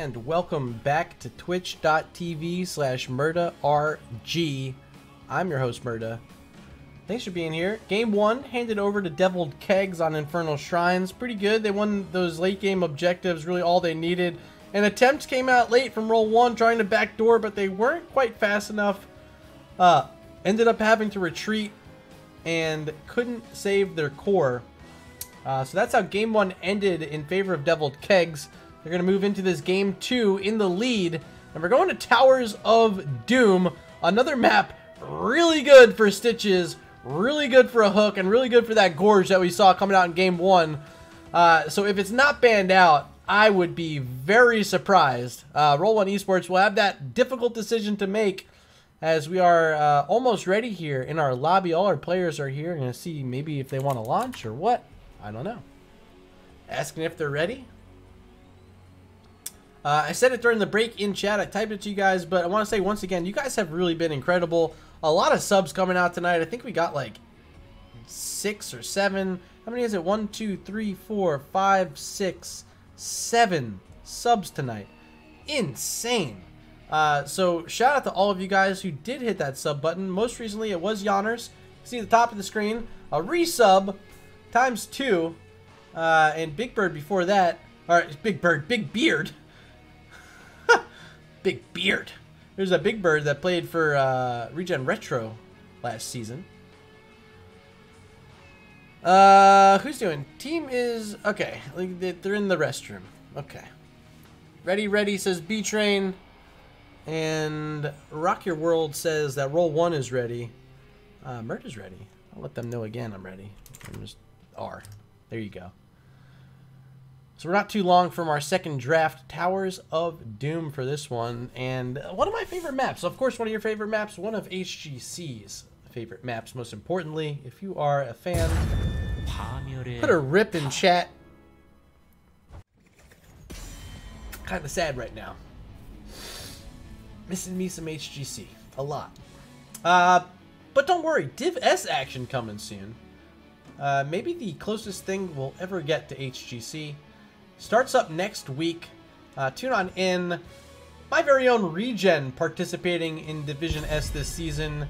and welcome back to twitch.tv/MurdaRG. I'm your host, Murda. Thanks for being here. Game 1 handed over to Deviled Keggs on Infernal Shrines. Pretty good. They won those late game objectives, really all they needed. An attempt came out late from Roll1 trying to backdoor, but they weren't quite fast enough. Ended up having to retreat and couldn't save their core. So that's how Game 1 ended in favor of Deviled Keggs. They're going to move into this Game 2 in the lead. And we're going to Towers of Doom. Another map really good for Stitches, really good for a hook, and really good for that Gorge that we saw coming out in Game 1. So if it's not banned out, I would be very surprised. Roll1 Esports will have that difficult decision to make as we are almost ready here in our lobby. All our players are here. I'm going to see maybe if they want to launch or what. I don't know. Asking if they're ready. I said it during the break in chat. I typed it to you guys, but I want to say once again, you guys have really been incredible. A lot of subs coming out tonight. I think we got like 6 or 7. How many is it? 1, 2, 3, 4, 5, 6, 7 subs tonight. Insane. So shout out to all of you guys who did hit that sub button. Most recently it was Yonners. See at the top of the screen, a resub times 2, and Big Bird before that. All right, Big Bird, Big Beard. Big Beard. There's a Big Bird that played for Regen Retro last season. Who's doing? Team is okay. They're in the restroom. Okay. Ready says B Train, and Rock Your World says that Roll1 is ready. Murda's ready. I'll let them know again. I'm ready. I'm just R. There you go. So we're not too long from our second draft, Towers of Doom, for this one. And one of my favorite maps. Of course, one of your favorite maps. One of HGC's favorite maps, most importantly. If you are a fan, put a rip in chat. Kind of sad right now. Missing me some HGC. A lot. But don't worry. Div S action coming soon. Maybe the closest thing we'll ever get to HGC. Starts up next week. Tune on in. My very own Regen participating in Division S this season.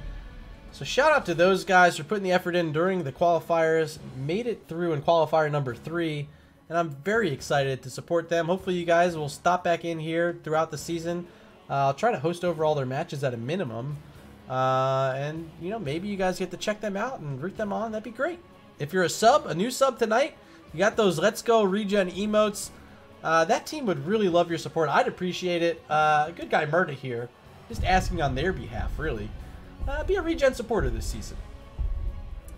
So shout out to those guys for putting the effort in during the qualifiers. Made it through in qualifier number 3. And I'm very excited to support them. Hopefully you guys will stop back in here throughout the season. I'll try to host over all their matches at a minimum. And, you know, maybe you guys get to check them out and root them on. That'd be great. If you're a new sub tonight, you got those Let's Go Regen emotes. That team would really love your support. I'd appreciate it. Good guy Murda here. Just asking on their behalf, really. Be a Regen supporter this season.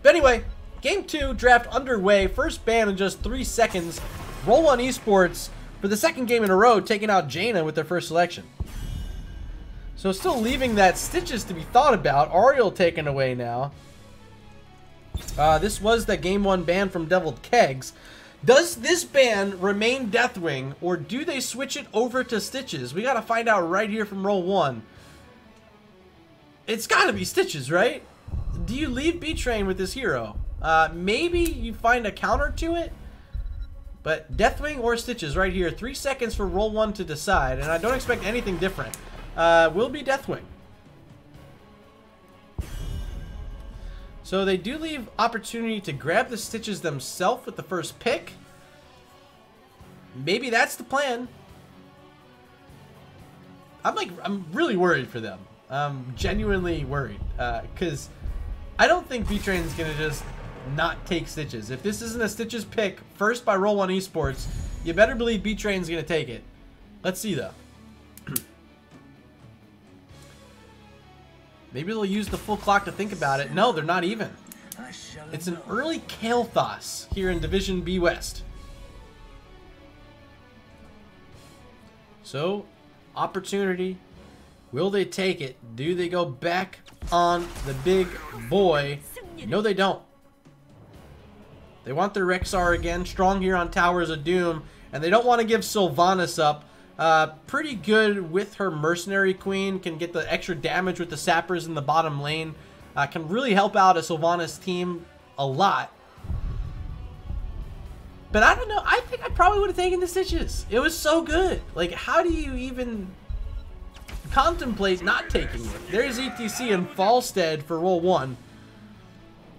But anyway, Game 2 draft underway. First ban in just 3 seconds. Roll1 Esports for the second game in a row taking out Jaina with their first selection. So still leaving that Stitches to be thought about. Ariel taken away now. This was the Game 1 ban from Deviled Keggs. Does this ban remain Deathwing, or do they switch it over to Stitches? We gotta find out right here from Roll1. It's gotta be Stitches, right? Do you leave B-Train with this hero? Maybe you find a counter to it? But Deathwing or Stitches right here. 3 seconds for Roll1 to decide, and I don't expect anything different. Will be Deathwing. So they do leave opportunity to grab the Stitches themselves with the first pick. Maybe that's the plan. I'm really worried for them. I'm genuinely worried. Because I don't think B-Train's going to just not take Stitches. If this isn't a Stitches pick first by Roll1 Esports, you better believe B-Train's going to take it. Let's see, though. Maybe they'll use the full clock to think about it. No, they're not even. It's an early Kael'thas here in Division B West. So, opportunity. Will they take it? Do they go back on the big boy? No, they don't. They want their Rexar again. Strong here on Towers of Doom. And they don't want to give Sylvanas up. Pretty good with her Mercenary Queen. Can get the extra damage with the Sappers in the bottom lane. Can really help out a Sylvanas team a lot. But I don't know. I think I probably would have taken the Stitches. It was so good. Like, how do you even contemplate not taking it? There's ETC and Falstead for Roll1.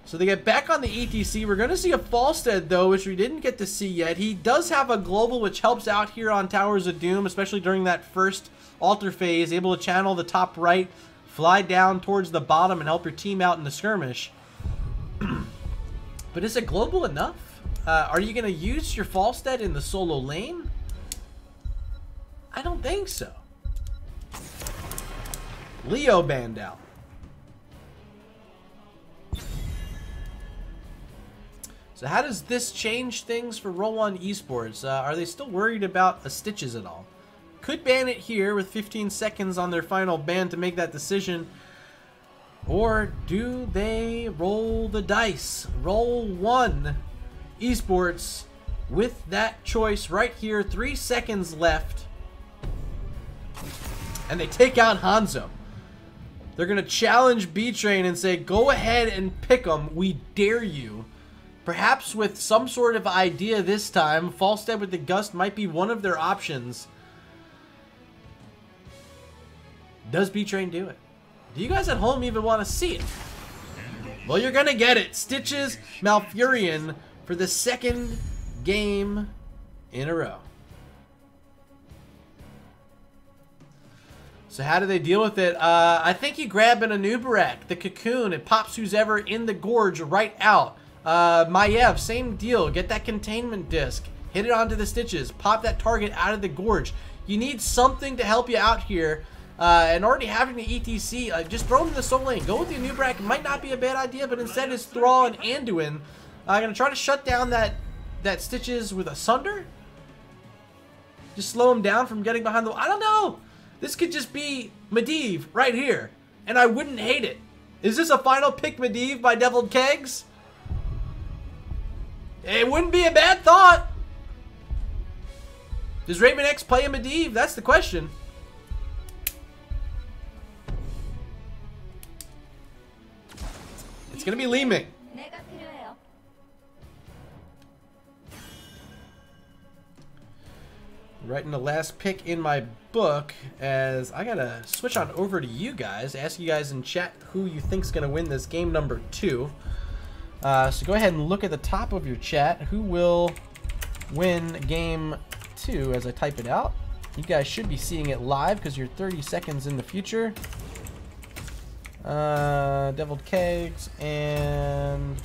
So they get back on the ETC. We're going to see a Falstead, though, which we didn't get to see yet. He does have a global, which helps out here on Towers of Doom, especially during that first altar phase. Able to channel the top right, fly down towards the bottom, and help your team out in the skirmish. But is it global enough? Are you going to use your Falstead in the solo lane? I don't think so. Leo banned out. So how does this change things for Roll1 Esports? Are they still worried about a Stitches at all? Could ban it here with 15 seconds on their final ban to make that decision. Or do they roll the dice? Roll1 Esports with that choice right here. 3 seconds left. And they take out Hanzo. They're going to challenge B-Train and say, go ahead and pick them. We dare you. Perhaps with some sort of idea this time. Falstead with the Gust might be one of their options. Does B-Train do it? Do you guys at home even want to see it? Well, you're going to get it. Stitches Malfurion for the second game in a row. So how do they deal with it? I think you grab an Anubarak, the Cocoon. It pops who's ever in the Gorge right out. Maiev, same deal. Get that containment disc. Hit it onto the Stitches. Pop that target out of the Gorge. You need something to help you out here. And already having the ETC, just throw him in the solo lane. Go with the Anubarak. It might not be a bad idea, but instead it's Thrall and Anduin. Gonna try to shut down that Stitches with a Sunder. Just slow him down from getting behind the... I don't know. This could just be Medivh right here. And I wouldn't hate it. Is this a final pick Medivh by Deviled Keggs? It wouldn't be a bad thought. Does Raven X play a Medivh? That's the question. It's going to be Li Ming. Writing the last pick in my book, as I gotta switch on over to you guys, ask you guys in chat who you think's gonna win this game number 2. So go ahead and look at the top of your chat. Who will win game 2 as I type it out? You guys should be seeing it live because you're 30 seconds in the future. Deviled Keggs and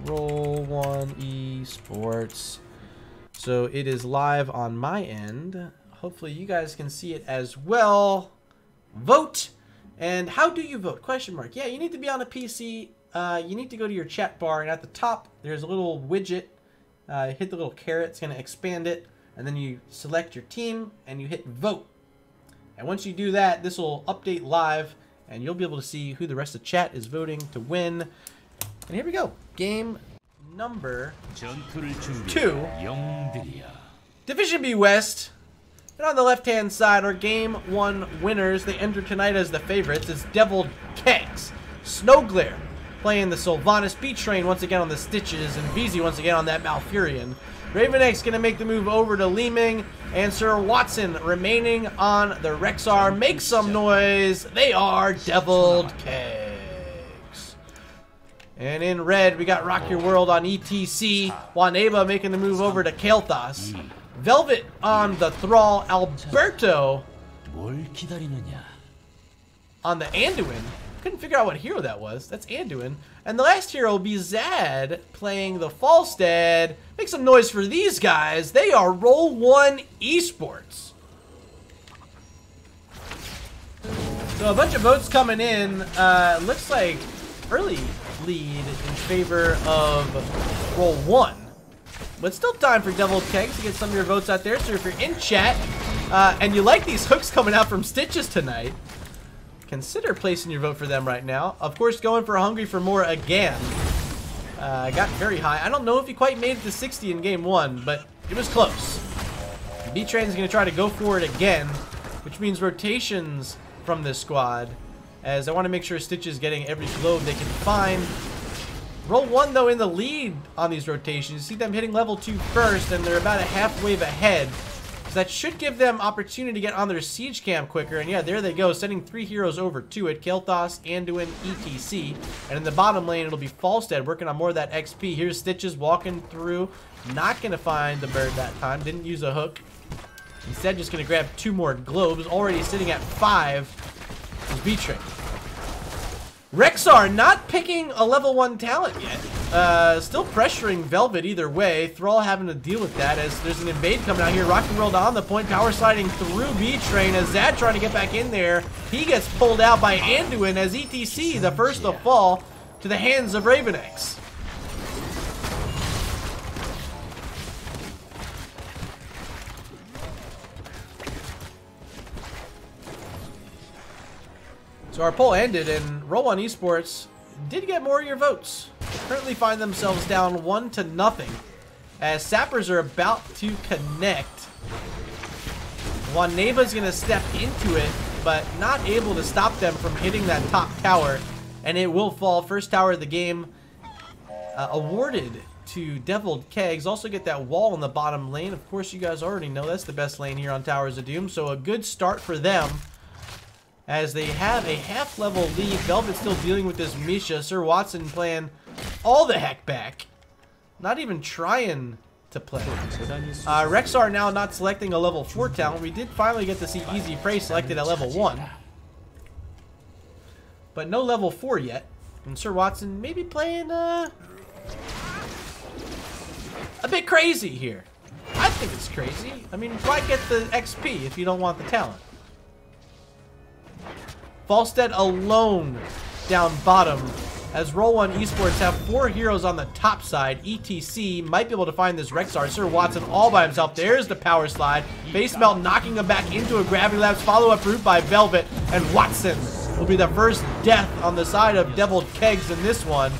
Roll1 Esports. So it is live on my end. Hopefully you guys can see it as well. Vote. And how do you vote? Question mark. Yeah, you need to be on a PC. You need to go to your chat bar, and at the top there's a little widget. Hit the little caret. It's going to expand it. And then you select your team and you hit vote. And once you do that, this will update live and you'll be able to see who the rest of chat is voting to win. And here we go. Game number 2. Division B West. And on the left-hand side are Game 1 winners. They enter tonight as the favorites. It's Deviled Keggs, Snowglare playing the Sylvanas, B-Train once again on the Stitches, and VZ once again on that Malfurion. Raven X going to make the move over to Li Ming, and Sir Watson remaining on the Rexar. Make some noise. They are Deviled Keggs. And in red, we got Rock Your World on ETC. Waneba making the move over to Kael'thas. Velvet on the Thrall. Alberto on the Anduin. Couldn't figure out what hero that was. That's Anduin. And the last hero will be Zad playing the Falstead. Make some noise for these guys. They are Roll1 Esports. So a bunch of votes coming in. Looks like early lead in favor of Roll1. But still time for Deviled Keggs to get some of your votes out there. So if you're in chat and you like these hooks coming out from Stitches tonight, consider placing your vote for them right now. Of course, going for Hungry for More again. Got very high. I don't know if he quite made it to 60 in game 1, but it was close. B-Train is going to try to go for it again, which means rotations from this squad, as I want to make sure Stitch is getting every globe they can find. Roll1 though in the lead on these rotations. You see them hitting level 2 first, and they're about a half wave ahead. So that should give them opportunity to get on their siege camp quicker. And yeah, there they go, sending 3 heroes over to it. Kel'Thas, Anduin, ETC. And in the bottom lane, it'll be Falstead working on more of that XP. Here's Stitches walking through. Not going to find the bird that time. Didn't use a hook. Instead, just going to grab 2 more globes. Already sitting at 5 is B-Train. Rexar not picking a level 1 talent yet. Still pressuring Velvet either way. Thrall having to deal with that as there's an invade coming out here. Rock and World on the point, power sliding through B-Train as Zad trying to get back in there. He gets pulled out by Anduin as ETC, the first to fall to the hands of Ravenex. So our poll ended, and Roll1 Esports did get more of your votes. Currently find themselves down 1-0 as Sappers are about to connect. Juaneva's going to step into it, but not able to stop them from hitting that top tower, and it will fall. First tower of the game awarded to Deviled Keggs. Also get that wall in the bottom lane. Of course, you guys already know that's the best lane here on Towers of Doom, so a good start for them, as they have a half-level lead. Velvet still dealing with this Misha. Sir Watson playing all the heck back. Not even trying to play. Rexar now not selecting a level 4 talent. We did finally get to see Easy Prey selected at level 1. But no level 4 yet. And Sir Watson maybe playing a bit crazy here. I think it's crazy. I mean, why get the XP if you don't want the talent? Falstead alone down bottom as Roll1 Esports have 4 heroes on the top side. ETC might be able to find this Rexar. Sir Watson all by himself. There's the power slide. Base Melt knocking him back into a Gravity Labs. Follow-up route by Velvet. And Watson will be the first death on the side of Deviled Keggs in this one.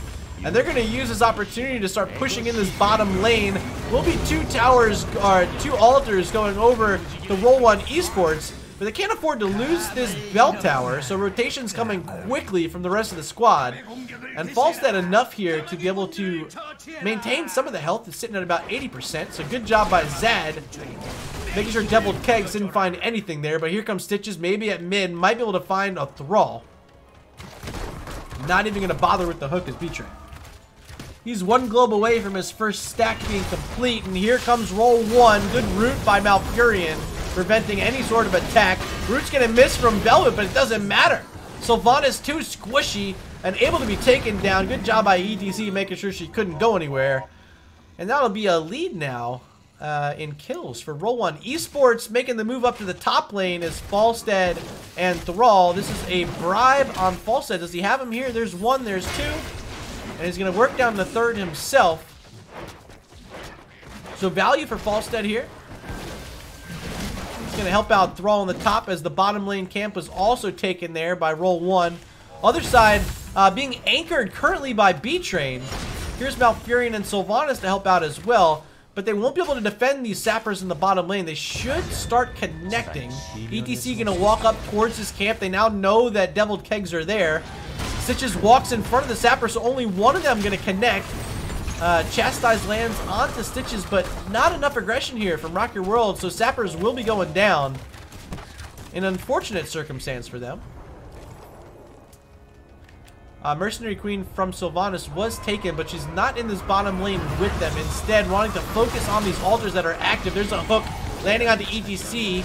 And they're going to use this opportunity to start pushing in this bottom lane. Will be 2 towers, or 2 altars going over to Roll1 Esports. But they can't afford to lose this bell tower, so rotation's coming quickly from the rest of the squad. And Falstead enough here to be able to maintain some of the health. It's sitting at about 80%, so good job by Zad. Making sure Deviled Keggs didn't find anything there, but here comes Stitches, maybe at mid, might be able to find a Thrall. Not even going to bother with the hook as B-Train. He's 1 globe away from his first stack being complete, and here comes Roll1. Good root by Malfurion, preventing any sort of attack. Root's gonna miss from Velvet, but it doesn't matter. Sylvanas too squishy and able to be taken down. Good job by ETC making sure she couldn't go anywhere. And that'll be a lead now in kills for Roll1 Esports, making the move up to the top lane is Falstead and Thrall. This is a bribe on Falstead. Does he have him here? There's 1, there's 2. And he's gonna work down the 3rd himself. So value for Falstead here. Going to help out Thrall on the top as the bottom lane camp was also taken there by Roll1. Other side being anchored currently by B-Train. Here's Malfurion and Sylvanas to help out as well, but they won't be able to defend these sappers in the bottom lane. They should start connecting. ETC going to walk up towards his camp. They now know that Deviled Keggs are there. Stitches walks in front of the sapper, so only one of them going to connect. Chastise lands onto Stitches, but not enough aggression here from Rock Your World, so Sappers will be going down. An unfortunate circumstance for them. Mercenary Queen from Sylvanas was taken, but she's not in this bottom lane with them. Instead, wanting to focus on these altars that are active. There's a hook landing onto ETC,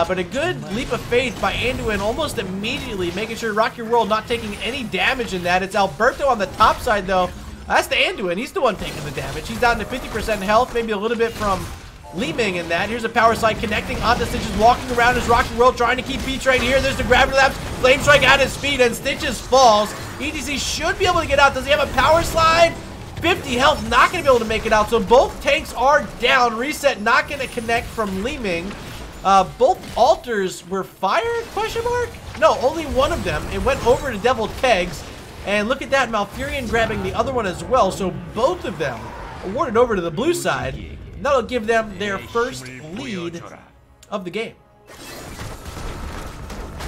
but a good leap of faith by Anduin almost immediately, making sure Rock Your World not taking any damage in that. It's Alberto on the top side, though. That's the Anduin. He's the one taking the damage. He's down to 50% health, maybe a little bit from Li Ming in that. Here's a power slide connecting onto Stitches, walking around his Rock Your World, trying to keep B-Train here. There's the Gravity Labs, Flame Strike at his speed, and Stitches falls. ETC should be able to get out. Does he have a power slide? 50 health, not going to be able to make it out. So both tanks are down. Reset not going to connect from Li Ming. Both altars were fired, question mark? No, only one of them. It went over to Deviled Keggs. And look at that, Malfurion grabbing the other one as well. So both of them awarded over to the blue side. And that'll give them their first lead of the game.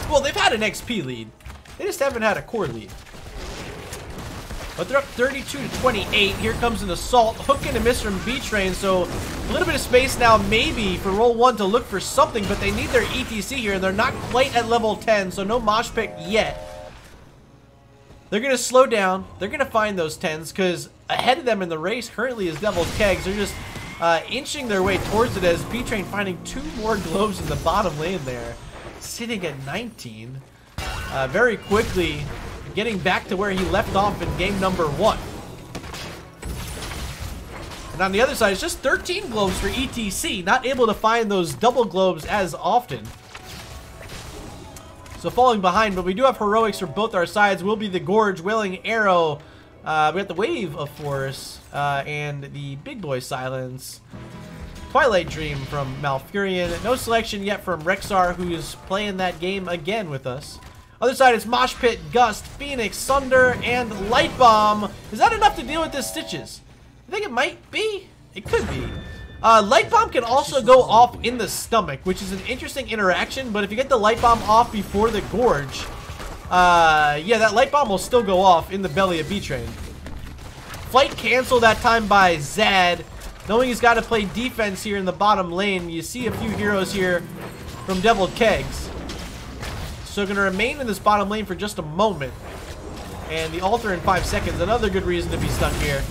Well, they've had an XP lead. They just haven't had a core lead. But they're up 32 to 28. Here comes an assault. Hook and a miss from B-Train. So a little bit of space now maybe for Roll1 to look for something. But they need their ETC here. And they're not quite at level 10. So no mosh pit yet. They're going to slow down. They're going to find those 10s. Because ahead of them in the race currently is Devil's Keggs. They're just inching their way towards it as B-Train finding 2 more globes in the bottom lane there. Sitting at 19. Very quickly getting back to where he left off in game number 1. And on the other side, it's just 13 globes for ETC. Not able to find those double globes as often. So falling behind, but we do have heroics for both our sides. Will be the Gorge, Wailing Arrow. We got the Wave of Force and the Big Boy Silence. Twilight Dream from Malfurion. No selection yet from Rexar, who's playing that game again with us. Other side is Mosh Pit, Gust, Phoenix, Sunder, and Light Bomb. Is that enough to deal with this Stitches? I think it might be. It could be. Light Bomb can also go off in the stomach, which is an interesting interaction, but if you get the Light Bomb off before the Gorge, yeah, that Light Bomb will still go off in the belly of B-Train. Flight cancel that time by Zad. Knowing he's got to play defense here in the bottom lane, you see a few heroes here from Devil Keggs. So going to remain in this bottom lane for just a moment. And the altar in 5 seconds, another good reason to be stuck here.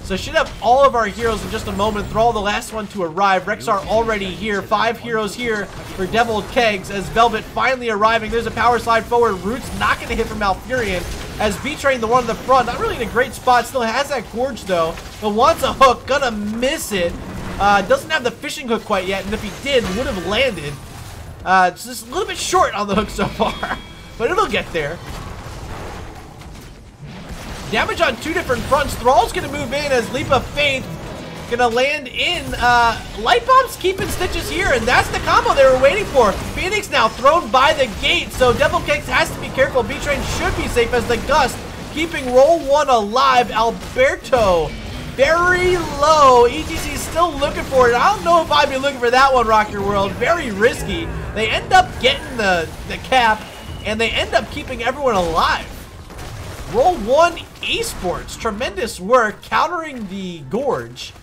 So should have all of our heroes in just a moment. Thrall the last one to arrive. Rexar already here. 5 heroes here for Devil Keggs as Velvet finally arriving. There's a power slide forward. Root's not going to hit from Malfurion as B-Train, the one in the front, not really in a great spot. Still has that Gorge though, but wants a hook. Gonna miss it. Doesn't have the fishing hook quite yet, and if he did, would have landed. It's just a little bit short on the hook so far, but it'll get there. Damage on 2 different fronts. Thrall's gonna move in as Leap of Faith gonna land in. Light Bomb's keeping Stitches here, and that's the combo they were waiting for. Phoenix now thrown by the gate, so Devil Keggs has to be careful. B-Train should be safe as the Gust keeping Roll1 alive. Alberto very low. ETC still looking for it. I don't know if I'd be looking for that one, Rock Your World. Very risky. They end up getting the cap, and they end up keeping everyone alive. Roll1 Esports, tremendous work countering the Gorge.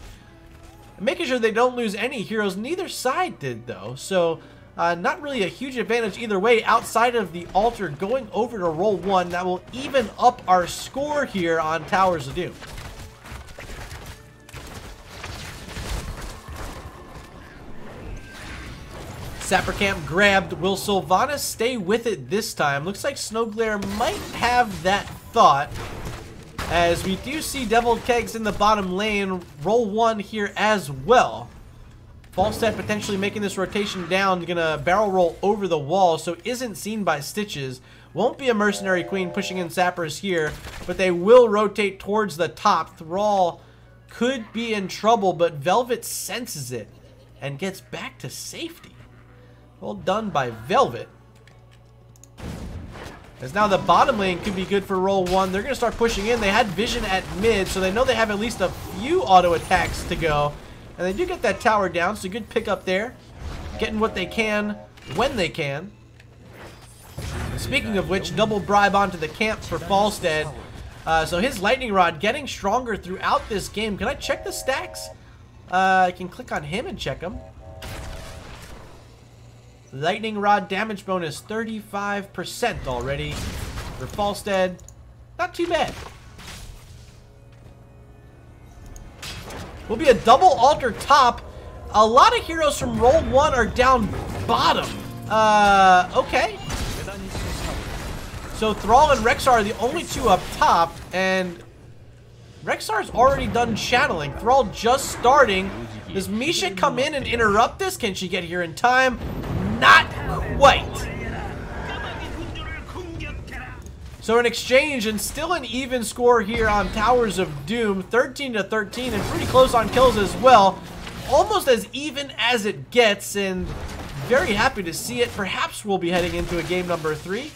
Making sure they don't lose any heroes. Neither side did, though. So, not really a huge advantage either way outside of the altar going over to Roll1. That will even up our score here on Towers of Doom. Sapper Camp grabbed. Will Sylvanas stay with it this time? Looks like Snowglare might have that thought. As we do see Devil Keggs in the bottom lane, Roll1 here as well. Falstad potentially making this rotation down, gonna barrel roll over the wall, so isn't seen by Stitches. Won't be a Mercenary Queen pushing in Sappers here, but they will rotate towards the top. Thrall could be in trouble, but Velvet senses it and gets back to safety. Well done by Velvet. As now the bottom lane could be good for Roll1. They're going to start pushing in. They had vision at mid, so they know they have at least a few auto attacks to go. And they do get that tower down, so good pick up there. Getting what they can when they can. And speaking of which, double bribe onto the camp for Falstead. So his Lightning Rod getting stronger throughout this game. Can I check the stacks? I can click on him and check them. Lightning Rod damage bonus 35% already for Falstead. Not too bad. Will be a double altar top. A lot of heroes from Roll1 are down bottom. Okay. So Thrall and Rexar are the only 2 up top, and Rexar's already done channeling. Thrall just starting. Does Misha come in and interrupt this? Can she get here in time? Not quite. So an exchange and still an even score here on Towers of Doom. 13 to 13 and pretty close on kills as well. Almost as even as it gets, and very happy to see it. Perhaps we'll be heading into a game number 3.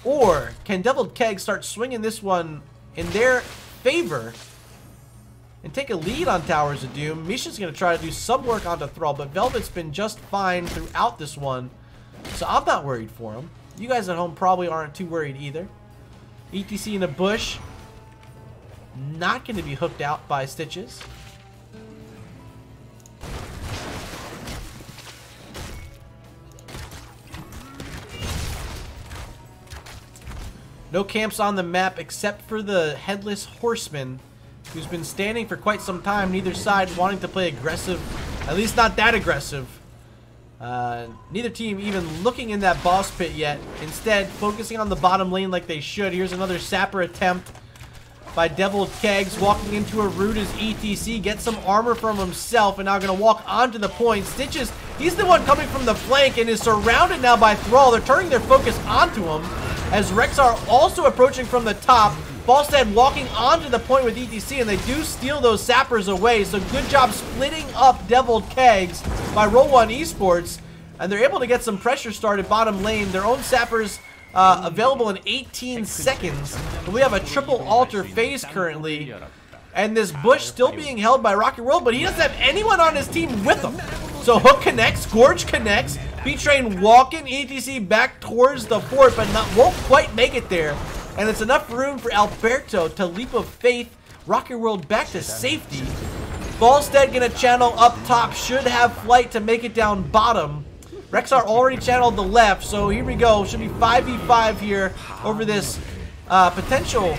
Or can Devil Keggs start swinging this one in their favor and take a lead on Towers of Doom? Misha's going to try to do some work onto Thrall, but Velvet's been just fine throughout this one, so I'm not worried for him. You guys at home probably aren't too worried either. ETC in a bush. not going to be hooked out by Stitches. No camps on the map except for the Headless Horseman, who's been standing for quite some time, neither side wanting to play aggressive, at least not that aggressive. Neither team even looking in that boss pit yet, instead focusing on the bottom lane like they should. Here's another sapper attempt by Deviled Keggs, walking into a root as ETC, gets some armor from himself, and now going to walk onto the point. Stitches, he's the one coming from the flank and is surrounded now by Thrall. They're turning their focus onto him, as Rexar also approaching from the top. Falstad walking onto the point with ETC, and they do steal those sappers away, so good job splitting up Deviled Keggs by Roll1 Esports, and they're able to get some pressure started bottom lane. Their own sappers available in 18 seconds. But we have a triple altar phase currently, and this bush still being held by Rocky World, but he doesn't have anyone on his team with him. So Hook connects, Gorge connects, B-Train walking ETC back towards the fort, but won't quite make it there. And it's enough room for Alberto to leap of faith Rocky World back to safety. Falstead gonna channel up top, should have flight to make it down bottom. Rexar already channeled the left, so here we go. Should be 5v5 here over this potential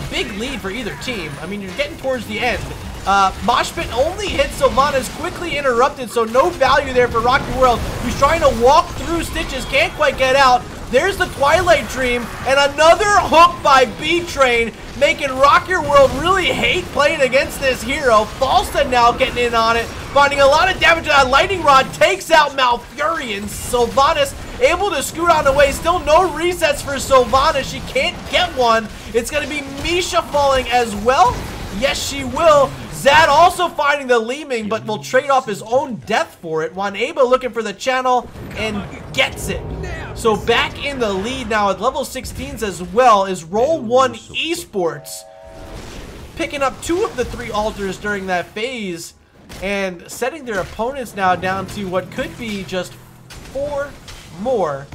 big lead for either team. I mean, you're getting towards the end. Mosh Pit only hits Sylvanas, quickly interrupted, so no value there for Rocky World, who's trying to walk through Stitches, can't quite get out. There's the Twilight Dream, and another hook by B-Train, making Rocker World really hate playing against this hero. Falstad now getting in on it, finding a lot of damage. That Lightning Rod takes out Malfurion. Sylvanas able to scoot on the way. Still no resets for Sylvanas. She can't get one. It's going to be Misha falling as well. Yes, she will. Zad also finding the Leeming, but will trade off his own death for it. Waneba looking for the channel and gets it. So back in the lead now at level 16s as well is Roll1 Esports, picking up 2 of the 3 altars during that phase and setting their opponents now down to what could be just 4 more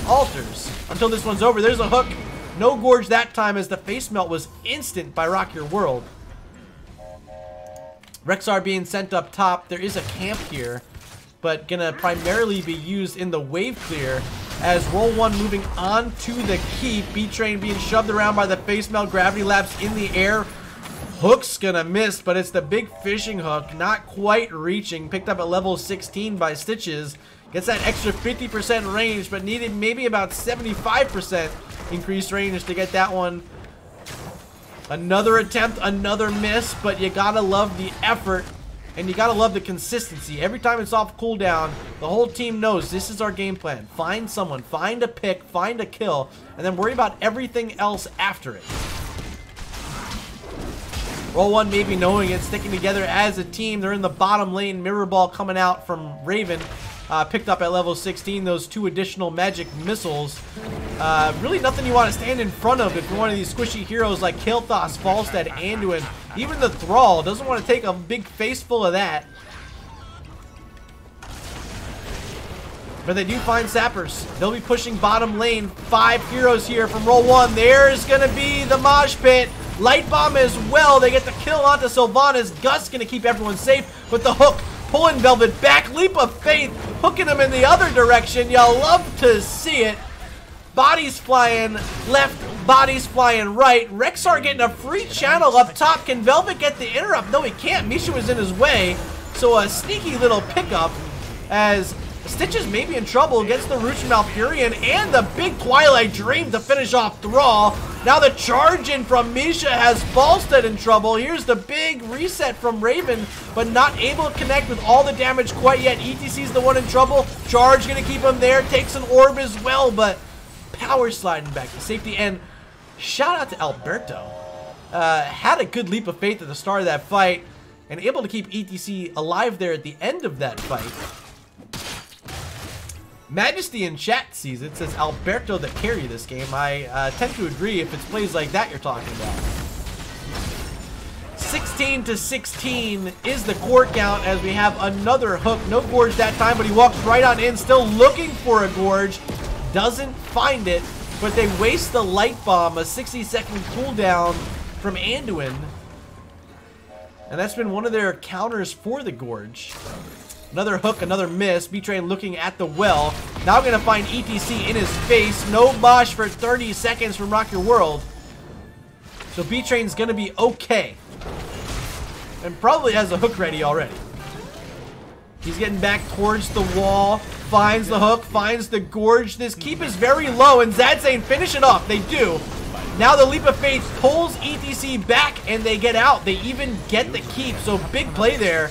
altars until this one's over. There's a hook. No Gorge that time, as the face melt was instant by Rock Your World. Rexar being sent up top. There is a camp here, but gonna primarily be used in the wave clear, as Roll1 moving on to the keep. B-Train being shoved around by the face melt. Gravity Lapse in the air. Hook's gonna miss, but it's the big fishing hook, not quite reaching. Picked up at level 16 by Stitches. Gets that extra 50% range, but needed maybe about 75% increased range to get that one. Another attempt, another miss, but you gotta love the effort. And you gotta love the consistency. Every time it's off cooldown, the whole team knows this is our game plan. Find someone, find a pick, find a kill, and then worry about everything else after it. Roll1 maybe knowing it, sticking together as a team. They're in the bottom lane. Mirror Ball coming out from Raven. Picked up at level 16, those 2 additional magic missiles. Really nothing you want to stand in front of if you're one of these squishy heroes like Kael'thas, Falstad, Anduin. Even the Thrall doesn't want to take a big face full of that. But they do find sappers. They'll be pushing bottom lane. 5 heroes here from Roll1. There's going to be the Mosh Pit. Light Bomb as well. They get the kill onto Sylvanas. Gus going to keep everyone safe, but the hook pulling Velvet back. Leap of Faith hooking him in the other direction. Y'all love to see it. Bodies flying left, bodies flying right. Rexar getting a free channel up top. Can Velvet get the interrupt? No, he can't. Misha was in his way. So a sneaky little pickup as Stitches may be in trouble against the Roosh Malfurion and the big Twilight Dream to finish off Thrall. Now the charge in from Misha has Falstad in trouble. Here's the big reset from Raven, but not able to connect with all the damage quite yet. ETC's the one in trouble. Charge gonna keep him there. Takes an orb as well, but power sliding back to safety. And shout out to Alberto. Had a good leap of faith at the start of that fight and able to keep ETC alive there at the end of that fight. Majesty in chat sees it, says Alberto the carry this game. I tend to agree if it's plays like that you're talking about. 16 to 16 is the core count as we have another hook. No Gorge that time, but he walks right on in, still looking for a Gorge. Doesn't find it, but they waste the Light Bomb, a 60-second cooldown from Anduin. And that's been one of their counters for the Gorge. Another hook, another miss. B-Train looking at the well. Now going to find ETC in his face. No mosh for 30 seconds from Rock Your World. So B-Train's going to be okay. And probably has a hook ready already. He's getting back towards the wall. Finds the hook, finds the Gorge. This keep is very low, and Zad saying finish it off. They do. Now the Leap of Faith pulls ETC back, and they get out. They even get the keep, so big play there.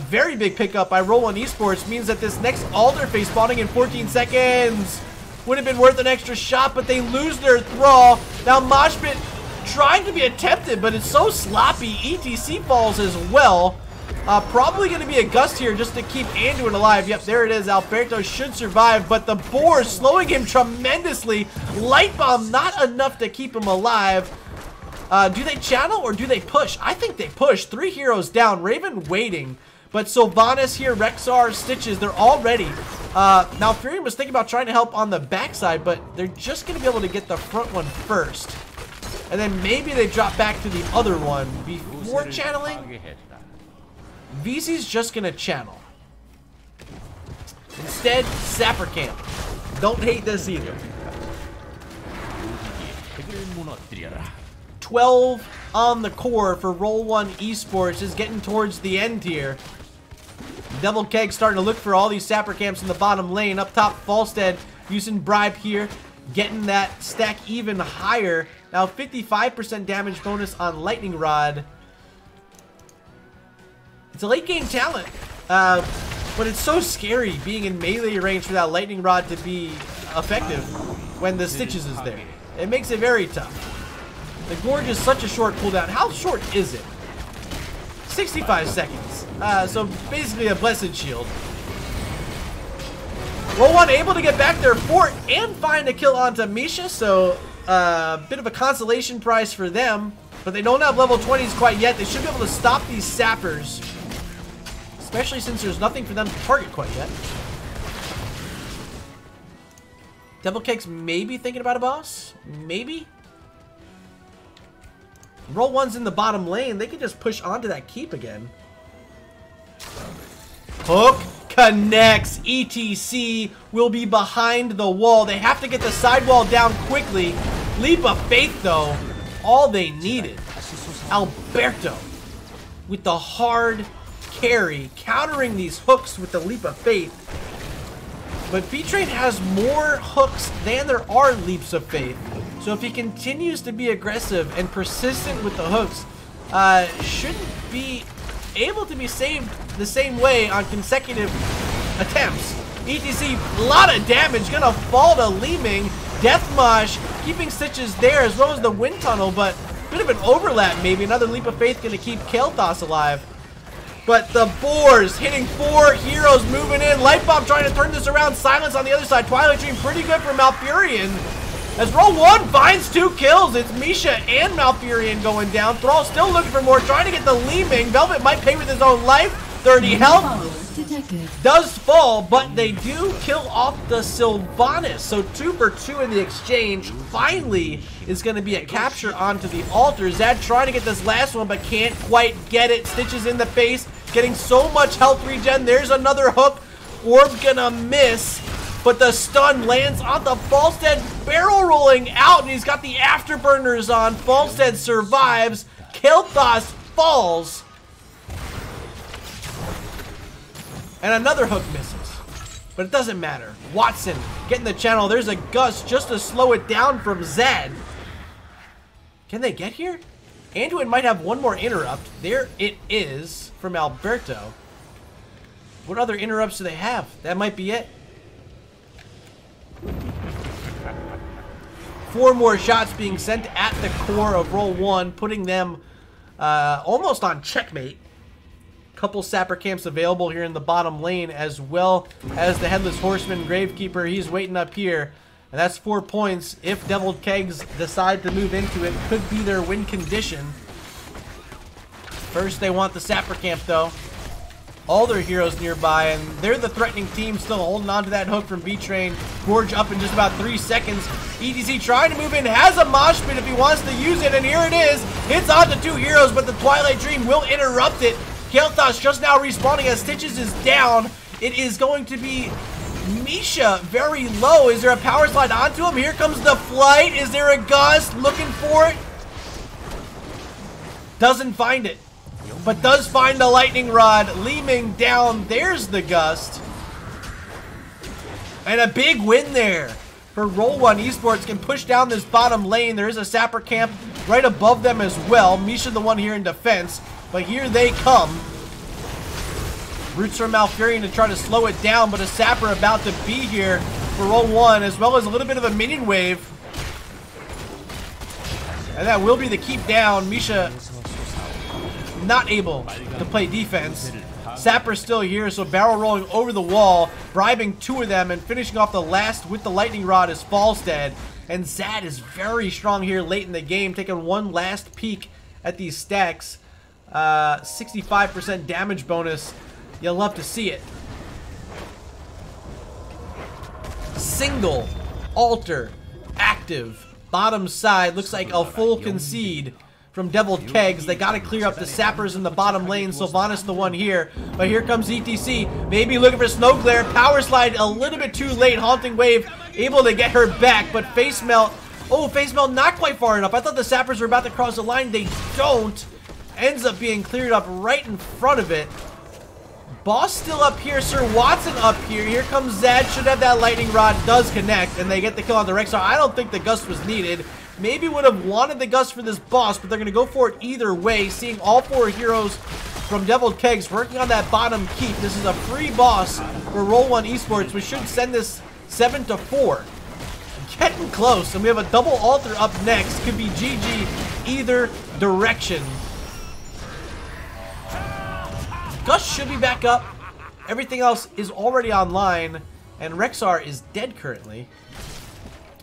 Very big pickup by Roll1 Esports. Means that this next Alder phase spawning in 14 seconds would have been worth an extra shot, but they lose their Thrall. Now Moshpit trying to be attempted, but it's so sloppy. ETC falls as well. Probably going to be a gust here just to keep Anduin alive. Yep, there it is. Alberto should survive, but the boar slowing him tremendously. Light Bomb not enough to keep him alive. Do they channel or do they push? I think they push. 3 heroes down. Raven waiting. But Sylvanas here, Rexar, Stitches, they're all ready. Now Furion was thinking about trying to help on the backside, but they're just going to be able to get the front one first. And then maybe they drop back to the other one before channeling. VC's just going to channel. Instead, Sapper Camp. Don't hate this either. 12 on the core for Roll1 Esports, is getting towards the end here. Devil Keggs starting to look for all these Sapper Camps in the bottom lane. Up top, Falstead using Bribe here, getting that stack even higher. Now 55% damage bonus on Lightning Rod. It's a late game talent, but it's so scary being in melee range for that Lightning Rod to be effective when the Stitches is there. It makes it very tough. The Gorge is such a short cooldown. How short is it? 65 seconds. So basically a blessed shield. Roll1 able to get back their fort and find a kill onto Misha, so bit of a consolation prize for them. But they don't have level 20s quite yet. They should be able to stop these sappers, especially since there's nothing for them to target quite yet. Devil Keggs maybe thinking about a boss? Maybe? Roll1's in the bottom lane. They can just push onto that keep again. Hook connects. ETC will be behind the wall. They have to get the sidewall down quickly. Leap of Faith, though, all they needed. Alberto with the hard carry, countering these hooks with the Leap of Faith. But B-Train has more hooks than there are Leaps of Faith. So if he continues to be aggressive and persistent with the hooks, shouldn't be able to be saved the same way on consecutive attempts. ETC, a lot of damage, gonna fall to Leeming. Deathmosh keeping Stitches there as well as the Wind Tunnel, but a bit of an overlap maybe. Another Leap of Faith gonna keep Kael'thas alive. But the Boars hitting 4 heroes moving in. Light Bomb trying to turn this around. Silence on the other side. Twilight Dream pretty good for Malfurion. As Roll1 finds 2 kills, it's Misha and Malfurion going down. Thrall still looking for more, trying to get the Leeming. Velvet might pay with his own life. 30 health. Does fall, but they do kill off the Sylvanas. So 2 for 2 in the exchange. Finally is going to be a capture onto the altar. Zad trying to get this last one, but can't quite get it. Stitches in the face, getting so much health regen. There's another hook. Orb gonna miss. But the stun lands on the Falstead, barrel rolling out, and he's got the afterburners on. Falstead survives. Kael'thas falls. And another hook misses. But it doesn't matter. Watson getting the channel. There's a gust just to slow it down from Zed. Can they get here? Anduin might have one more interrupt. There it is from Alberto. What other interrupts do they have? That might be it. 4 more shots being sent at the core of Roll1, putting them almost on checkmate. Couple Sapper Camps available here in the bottom lane, as well as the Headless Horseman Gravekeeper. He's waiting up here, and that's 4 points. If Devil Keggs decide to move into it, could be their win condition. First, they want the Sapper Camp, though. all their heroes nearby, and they're the threatening team still holding on to that hook from B-Train. Gorge up in just about 3 seconds. ETC trying to move in, has a mosh pit if he wants to use it, and here it is. Hits on the 2 heroes, but the Twilight Dream will interrupt it. Kael'thas just now respawning as Stitches is down. It is going to be Misha very low. Is there a power slide onto him? Here comes the flight. Is there a gust? Looking for it. Doesn't find it, but does find the lightning rod. Li Ming down. There's the gust. And a big win there for Roll1 Esports. Can push down this bottom lane. There is a sapper camp right above them as well. Misha the one here in defense, but here they come. Roots from Malfurion to try to slow it down, but a sapper about to be here for Roll1, as well as a little bit of a minion wave. And that will be the keep down. Misha not able to play defense. Sapper still here, so barrel rolling over the wall, bribing 2 of them, and finishing off the last with the lightning rod is Falstead. And Zad is very strong here late in the game, taking one last peek at these stacks. 65% damage bonus. You'll love to see it. Single altar active. Bottom side looks like a full concede from Deviled Keggs. They got to clear up the sappers in the bottom lane. Sylvanas the one here, but here comes ETC. Maybe looking for Snow Glare. Power slide a little bit too late. Haunting Wave able to get her back, but Face Melt. Oh, Face Melt not quite far enough. I thought the sappers were about to cross the line. They don't. Ends up being cleared up right in front of it. Boss still up here. Sir Watson up here. Here comes Zad. Should have that lightning rod. Does connect, and they get the kill on the Rexar. I don't think the gust was needed. Maybe would have wanted the gust for this boss, but they're going to go for it either way. Seeing all 4 heroes from Deviled Keggs working on that bottom keep. This is a free boss for Roll1 Esports, which should send this 7-4. Getting close, and we have a double altar up next. Could be GG either direction. Gust should be back up. Everything else is already online, and Rexar is dead currently.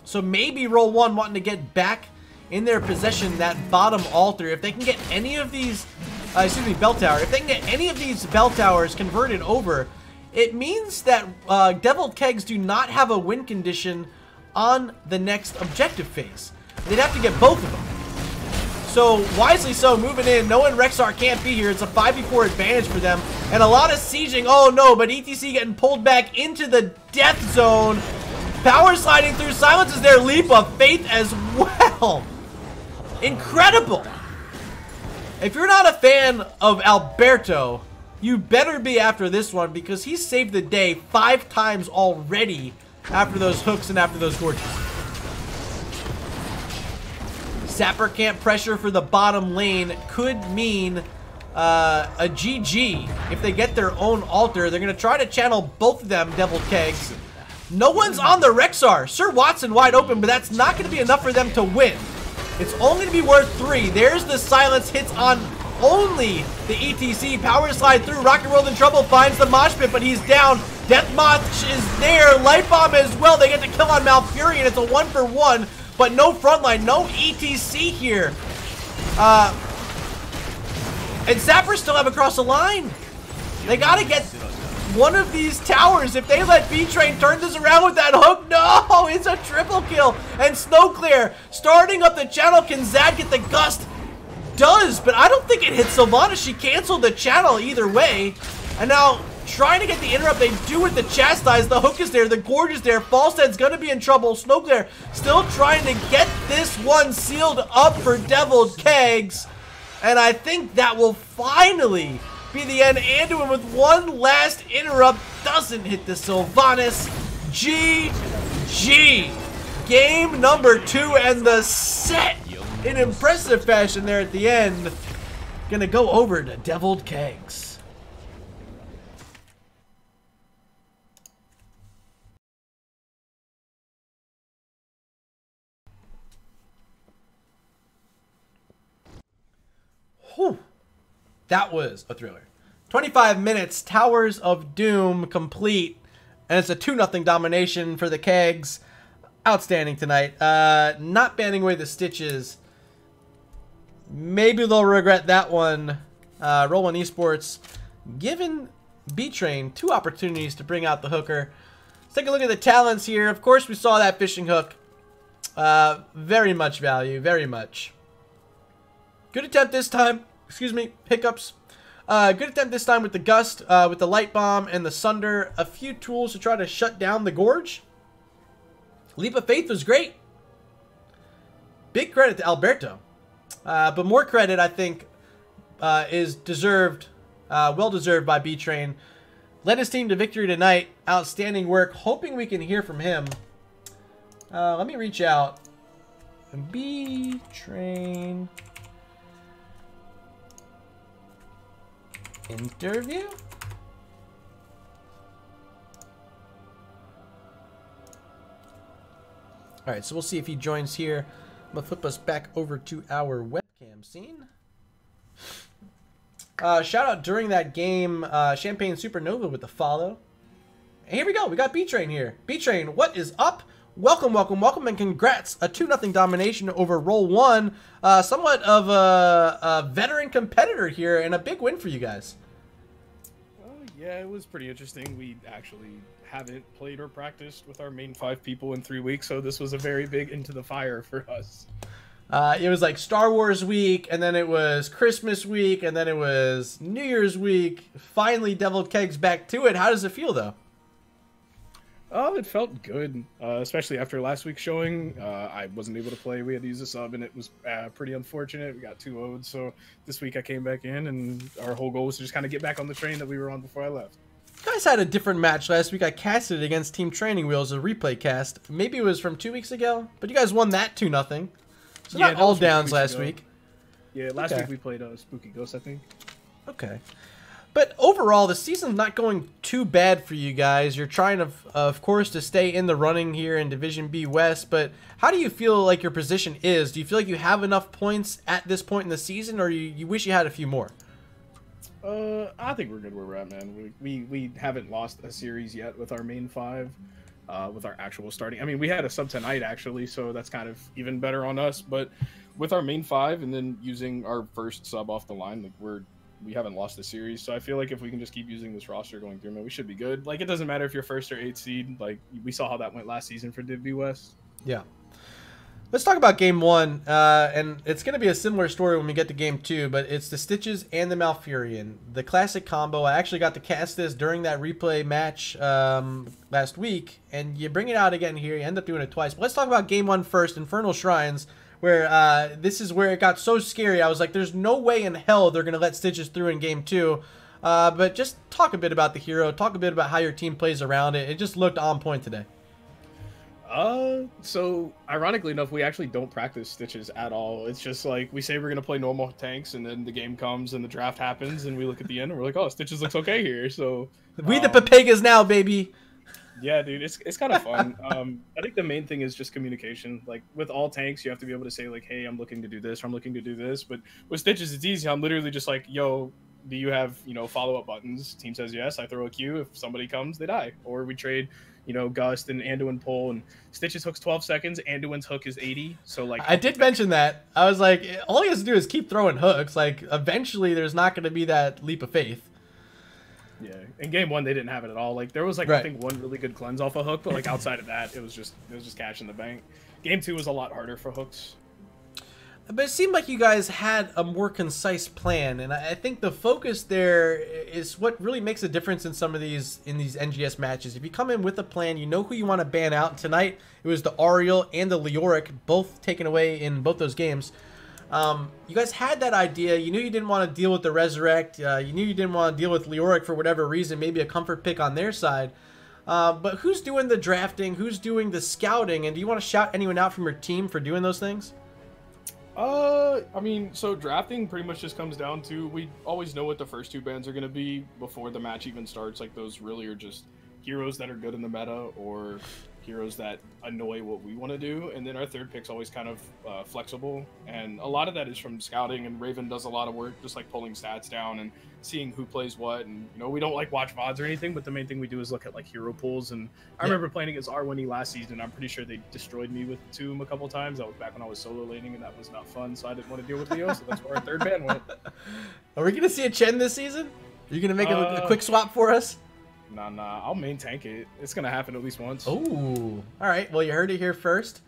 So maybe Roll1 wanting to get back in their possession that bottom altar. If they can get any of these, bell tower. If they can get any of these bell towers converted over, it means that Deviled Keggs do not have a win condition on the next objective phase. They'd have to get both of them. So, wisely so, moving in, knowing Rexar can't be here. It's a 5v4 advantage for them. And a lot of sieging. Oh no, but ETC getting pulled back into the death zone. Power sliding through. Silence is their leap of faith as well. Incredible. If you're not a fan of Alberto, you better be after this one, because he saved the day 5 times already after those hooks and after those gorges. Sapper camp pressure for the bottom lane could mean a GG. If they get their own altar, they're going to try to channel both of them, Deviled Keggs. No one's on the Rexar. Sir Watson wide open, but that's not going to be enough for them to win. It's only going to be worth 3. There's the silence, hits on only the ETC. Power slide through. Rocket World in trouble, finds the mosh pit, but he's down. Death Moth is there. Light Bomb as well. They get the kill on Malfurion. It's a 1-for-1. But no frontline, no ETC here. And Sappers still have across the line. They gotta get one of these towers. If they let B-Train turn this around with that hook, no, it's a triple kill. And Snow Clear starting up the channel. Can Zad get the gust? Does, but I don't think it hits Sylvanas. She canceled the channel either way. And now trying to get the interrupt, they do with the chastise. The hook is there, the gorge is there. Falstead's gonna be in trouble. Snow Glare still trying to get this one sealed up for Deviled Keggs. And I think that will finally be the end. Anduin with one last interrupt doesn't hit the Sylvanas. GG. Game number 2 and the set in impressive fashion there at the end. Gonna go over to Deviled Keggs. Whew. That was a thriller. 25 minutes, Towers of Doom complete, and it's a 2-0 domination for the Keggs. Outstanding tonight. Not banning away the Stitches. Maybe they'll regret that one. Roll1 Esports, given B-Train 2 opportunities to bring out the hooker. Let's take a look at the talents here. Of course, we saw that fishing hook. Very much value, very much. Good attempt this time. Excuse me, hiccups. Good attempt this time with the gust, with the light bomb and the sunder. A few tools to try to shut down the gorge. Leap of faith was great. Big credit to Alberto. But more credit, I think, is deserved, well-deserved by B-Train. Led his team to victory tonight. Outstanding work. Hoping we can hear from him. Let me reach out. B-Train interview? Alright, so we'll see if he joins here. I'm going to flip us back over to our webcam scene. Shout out during that game, Champagne Supernova with the follow. And here we go. We got B-Train here. B-Train, what is up? Welcome, welcome, welcome, and congrats. A 2-0 domination over Roll1. Somewhat of a veteran competitor here, and a big win for you guys. Yeah, it was pretty interesting. We actually haven't played or practiced with our main 5 people in 3 weeks, so this was a very big into the fire for us. It was like Star Wars week, and then it was Christmas week, and then it was New Year's week. Finally, Devil Keggs back to it. How does it feel, though? It felt good, especially after last week's showing. I wasn't able to play. We had to use a sub, and it was pretty unfortunate. We got 2 0'd, so this week I came back in, and our whole goal was to just kind of get back on the train that we were on before I left. You guys had a different match last week. I casted it against Team Training Wheels, a replay cast. Maybe it was from 2 weeks ago, but you guys won that 2-0. So yeah, not all downs last week. Yeah, last week we played Spooky Ghost, I think. Okay. But overall, the season's not going too bad for you guys. You're trying, of course, to stay in the running here in Division B West. But how do you feel like your position is? Do you feel like you have enough points at this point in the season, or you wish you had a few more? I think we're good where we're at, man. We haven't lost a series yet with our main 5, with our actual starting. I mean, we had a sub tonight, actually, so that's kind of even better on us. But with our main 5 and then using our first sub off the line, like we haven't lost a series, so I feel like if we can just keep using this roster going through, man, we should be good. Like, it doesn't matter if you're 1st or 8th seed. Like, we saw how that went last season for Div B West. Yeah. Let's talk about Game 1, and it's going to be a similar story when we get to Game 2, but it's the Stitches and the Malfurion. The classic combo. I actually got to cast this during that replay match last week, and you bring it out again here. You end up doing it twice. But let's talk about Game 1 first, Infernal Shrines, where this is where it got so scary. I was like, there's no way in hell they're going to let Stitches through in Game 2. But just talk a bit about the hero. Talk a bit about how your team plays around it. It just looked on point today. So ironically enough, we actually don't practice Stitches at all. It's just like we say we're gonna play normal tanks, and then the game comes and the draft happens, and we look at the end and we're like, oh, Stitches looks okay here. So we the Papegas now, baby. Yeah, dude, it's kind of fun. I think the main thing is just communication. Like with all tanks, you have to be able to say like, hey, I'm looking to do this, or I'm looking to do this. But with Stitches, it's easy. I'm literally just like, yo, do you have, follow-up buttons? Team says yes, I throw a Q. If somebody comes, they die. Or we trade, Gust and Anduin pull, and Stitch's hook's 12 seconds, Anduin's hook is 80. So like I did mention that. I was like, all he has to do is keep throwing hooks. Like eventually there's not going to be that leap of faith. Yeah, in Game 1 they didn't have it at all. Like there was like I think one really good cleanse off a hook, but like outside of that it was just cash in the bank. Game 2 was a lot harder for hooks. But it seemed like you guys had a more concise plan, and I think the focus there is what really makes a difference in some of these NGS matches. If you come in with a plan, you know who you want to ban out. Tonight it was the Ariel and the Leoric, both taken away in both those games. You guys had that idea. You knew you didn't want to deal with the Resurrect. You knew you didn't want to deal with Leoric for whatever reason, maybe a comfort pick on their side. But who's doing the drafting? Who's doing the scouting? And do you want to shout anyone out from your team for doing those things? I mean, so drafting pretty much just comes down to, we always know what the first 2 bans are going to be before the match even starts. Like those really are just heroes that are good in the meta, or heroes that annoy what we want to do. And then our third pick's always kind of flexible, and a lot of that is from scouting, and Raven does a lot of work just like pulling stats down and seeing who plays what. And we don't like watch VODs or anything, but the main thing we do is look at like hero pools. And I remember playing against R1E last season, I'm pretty sure they destroyed me with Tomb a couple times. That was back when I was solo laning, and that was not fun, so I didn't want to deal with Leo, so that's where our third ban went. Are we gonna see a Chen this season? Are you gonna make a quick swap for us? Nah. I'll main tank it. It's gonna happen at least once. Oh, all right. Well, you heard it here first.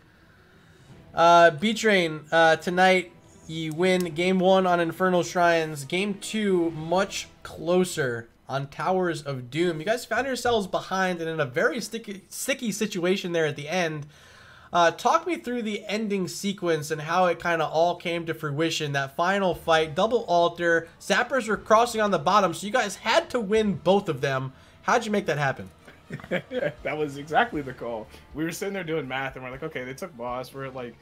B-Train, tonight you win Game 1 on Infernal Shrines. Game 2, much closer on Towers of Doom. You guys found yourselves behind and in a very sticky situation there at the end. Talk me through the ending sequence and how it kind of all came to fruition. That final fight, double altar, Zappers were crossing on the bottom, so you guys had to win both of them. How'd you make that happen? That was exactly the call. We were sitting there doing math, and we're like, okay, they took boss. We're at like,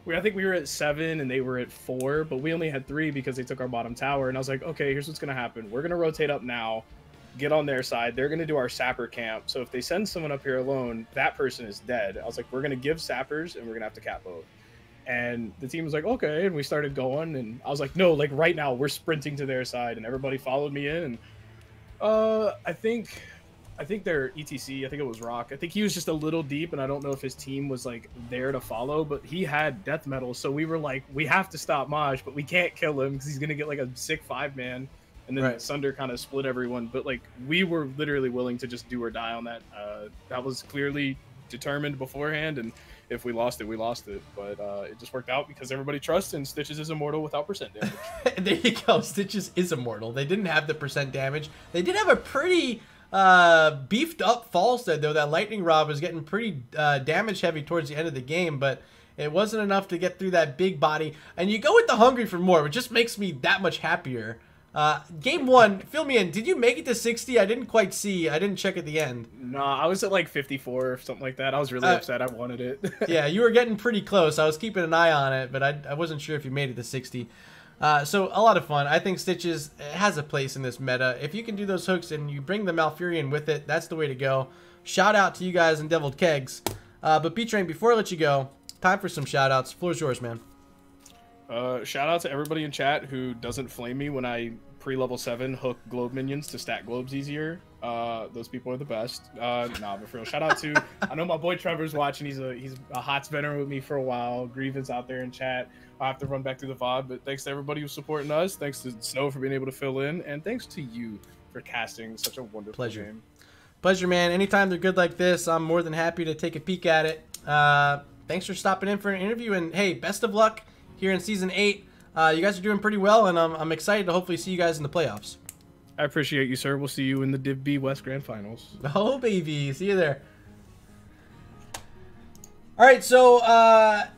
I think we were at 7 and they were at 4, but we only had 3 because they took our bottom tower. And I was like, okay, here's what's gonna happen. We're gonna rotate up now, get on their side. They're gonna do our sapper camp. So if they send someone up here alone, that person is dead. I was like, we're gonna give sappers and we're gonna have to cap both. And the team was like, okay, and we started going. And I was like, no, like right now we're sprinting to their side, and everybody followed me in. And I think their ETC, I think it was Rock. I think he was just a little deep, and I don't know if his team was like there to follow, but he had death metal, so we were like, we have to stop Maj, but we can't kill him because he's gonna get like a sick 5-man, and then Sunder kind of split everyone. But like we were literally willing to just do or die on that. That was clearly determined beforehand, and if we lost it, we lost it. But it just worked out because everybody trusts, and Stitches is immortal without percent damage. There you go, Stitches is immortal. They didn't have the percent damage. They did have a pretty beefed up Falstead, though. That lightning rod was getting pretty damage heavy towards the end of the game, but it wasn't enough to get through that big body. And you go with the hungry for more, which just makes me that much happier. Game 1, fill me in. Did you make it to 60? I didn't quite see. I didn't check at the end. No, I was at like 54 or something like that. I was really upset. I wanted it. Yeah, you were getting pretty close. I was keeping an eye on it, but I wasn't sure if you made it to 60. So a lot of fun. I think Stitches has a place in this meta. If you can do those hooks and you bring the Malfurion with it, that's the way to go. Shout out to you guys in Deviled Keggs. But B-Train, before I let you go, time for some shout outs. Floor's yours, man. Shout out to everybody in chat who doesn't flame me when I pre-level 7 hook globe minions to stack globes easier. Those people are the best. Nah, but for real, shout out to, I know my boy Trevor's watching. He's a HOTS veteran with me for a while. Grievance out there in chat. I'll have to run back through the VOD, but thanks to everybody who's supporting us. Thanks to Snow for being able to fill in, and thanks to you for casting such a wonderful game. Pleasure, man. Anytime they're good like this, I'm more than happy to take a peek at it. Thanks for stopping in for an interview, and hey, best of luck here in Season 8. You guys are doing pretty well, and I'm excited to hopefully see you guys in the playoffs. I appreciate you, sir. We'll see you in the Div B West Grand Finals. Oh, baby. See you there. All right, so that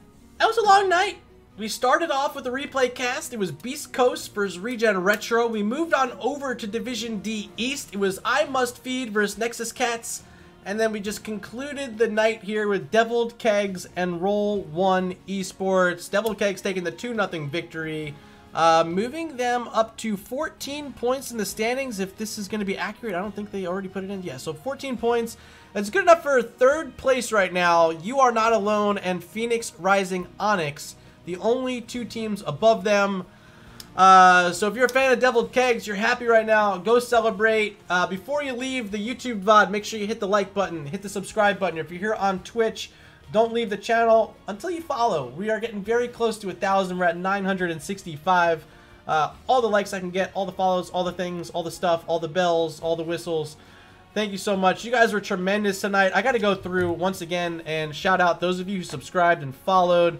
was a long night. We started off with a replay cast. It was Beast Coast versus Regen Retro. We moved on over to Division D East. It was I Must Feed versus Nexus Cats. And then we just concluded the night here with Deviled Keggs and Roll1 Esports. Deviled Keggs taking the 2-0 victory. Moving them up to 14 points in the standings. If this is going to be accurate, I don't think they already put it in. Yeah, so 14 points. That's good enough for 3rd place right now. You Are Not Alone and Phoenix Rising Onyx, the only 2 teams above them. So if you're a fan of Deviled Keggs, you're happy right now, go celebrate. Before you leave the YouTube VOD, make sure you hit the like button, hit the subscribe button. If you're here on Twitch, don't leave the channel until you follow. We are getting very close to 1,000. We're at 965. All the likes I can get, all the follows, all the things, all the stuff, all the bells, all the whistles. Thank you so much. You guys were tremendous tonight. I got to go through once again and shout out those of you who subscribed and followed.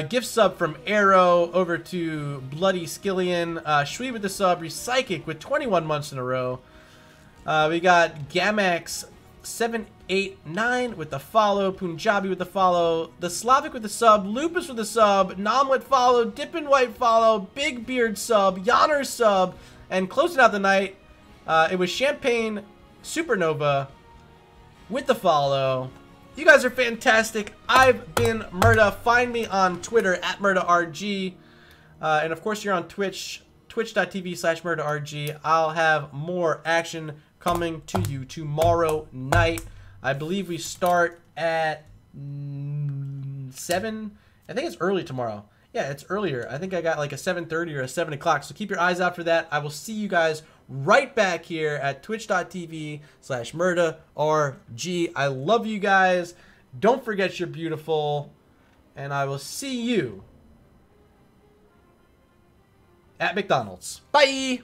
Gift sub from Arrow over to Bloody Skillion. Shui with the sub. Recyclic with 21 months in a row. We got Gamax 789 with the follow. Punjabi with the follow. The Slavic with the sub. Lupus with the sub. Nomlet follow. Dippin' White follow. Big Beard sub. Yonner sub. And closing out the night, it was Champagne Supernova with the follow. You guys are fantastic. I've been Murda. Find me on Twitter at MurdaRG. And of course, you're on Twitch, twitch.tv/MurdaRG. I'll have more action coming to you tomorrow night. I believe we start at 7. I think it's early tomorrow. Yeah, it's earlier. I think I got like a 7:30 or a 7 o'clock. So keep your eyes out for that. I will see you guys right back here at twitch.tv/MurdaRG. I love you guys. Don't forget you're beautiful. And I will see you at McDonald's. Bye!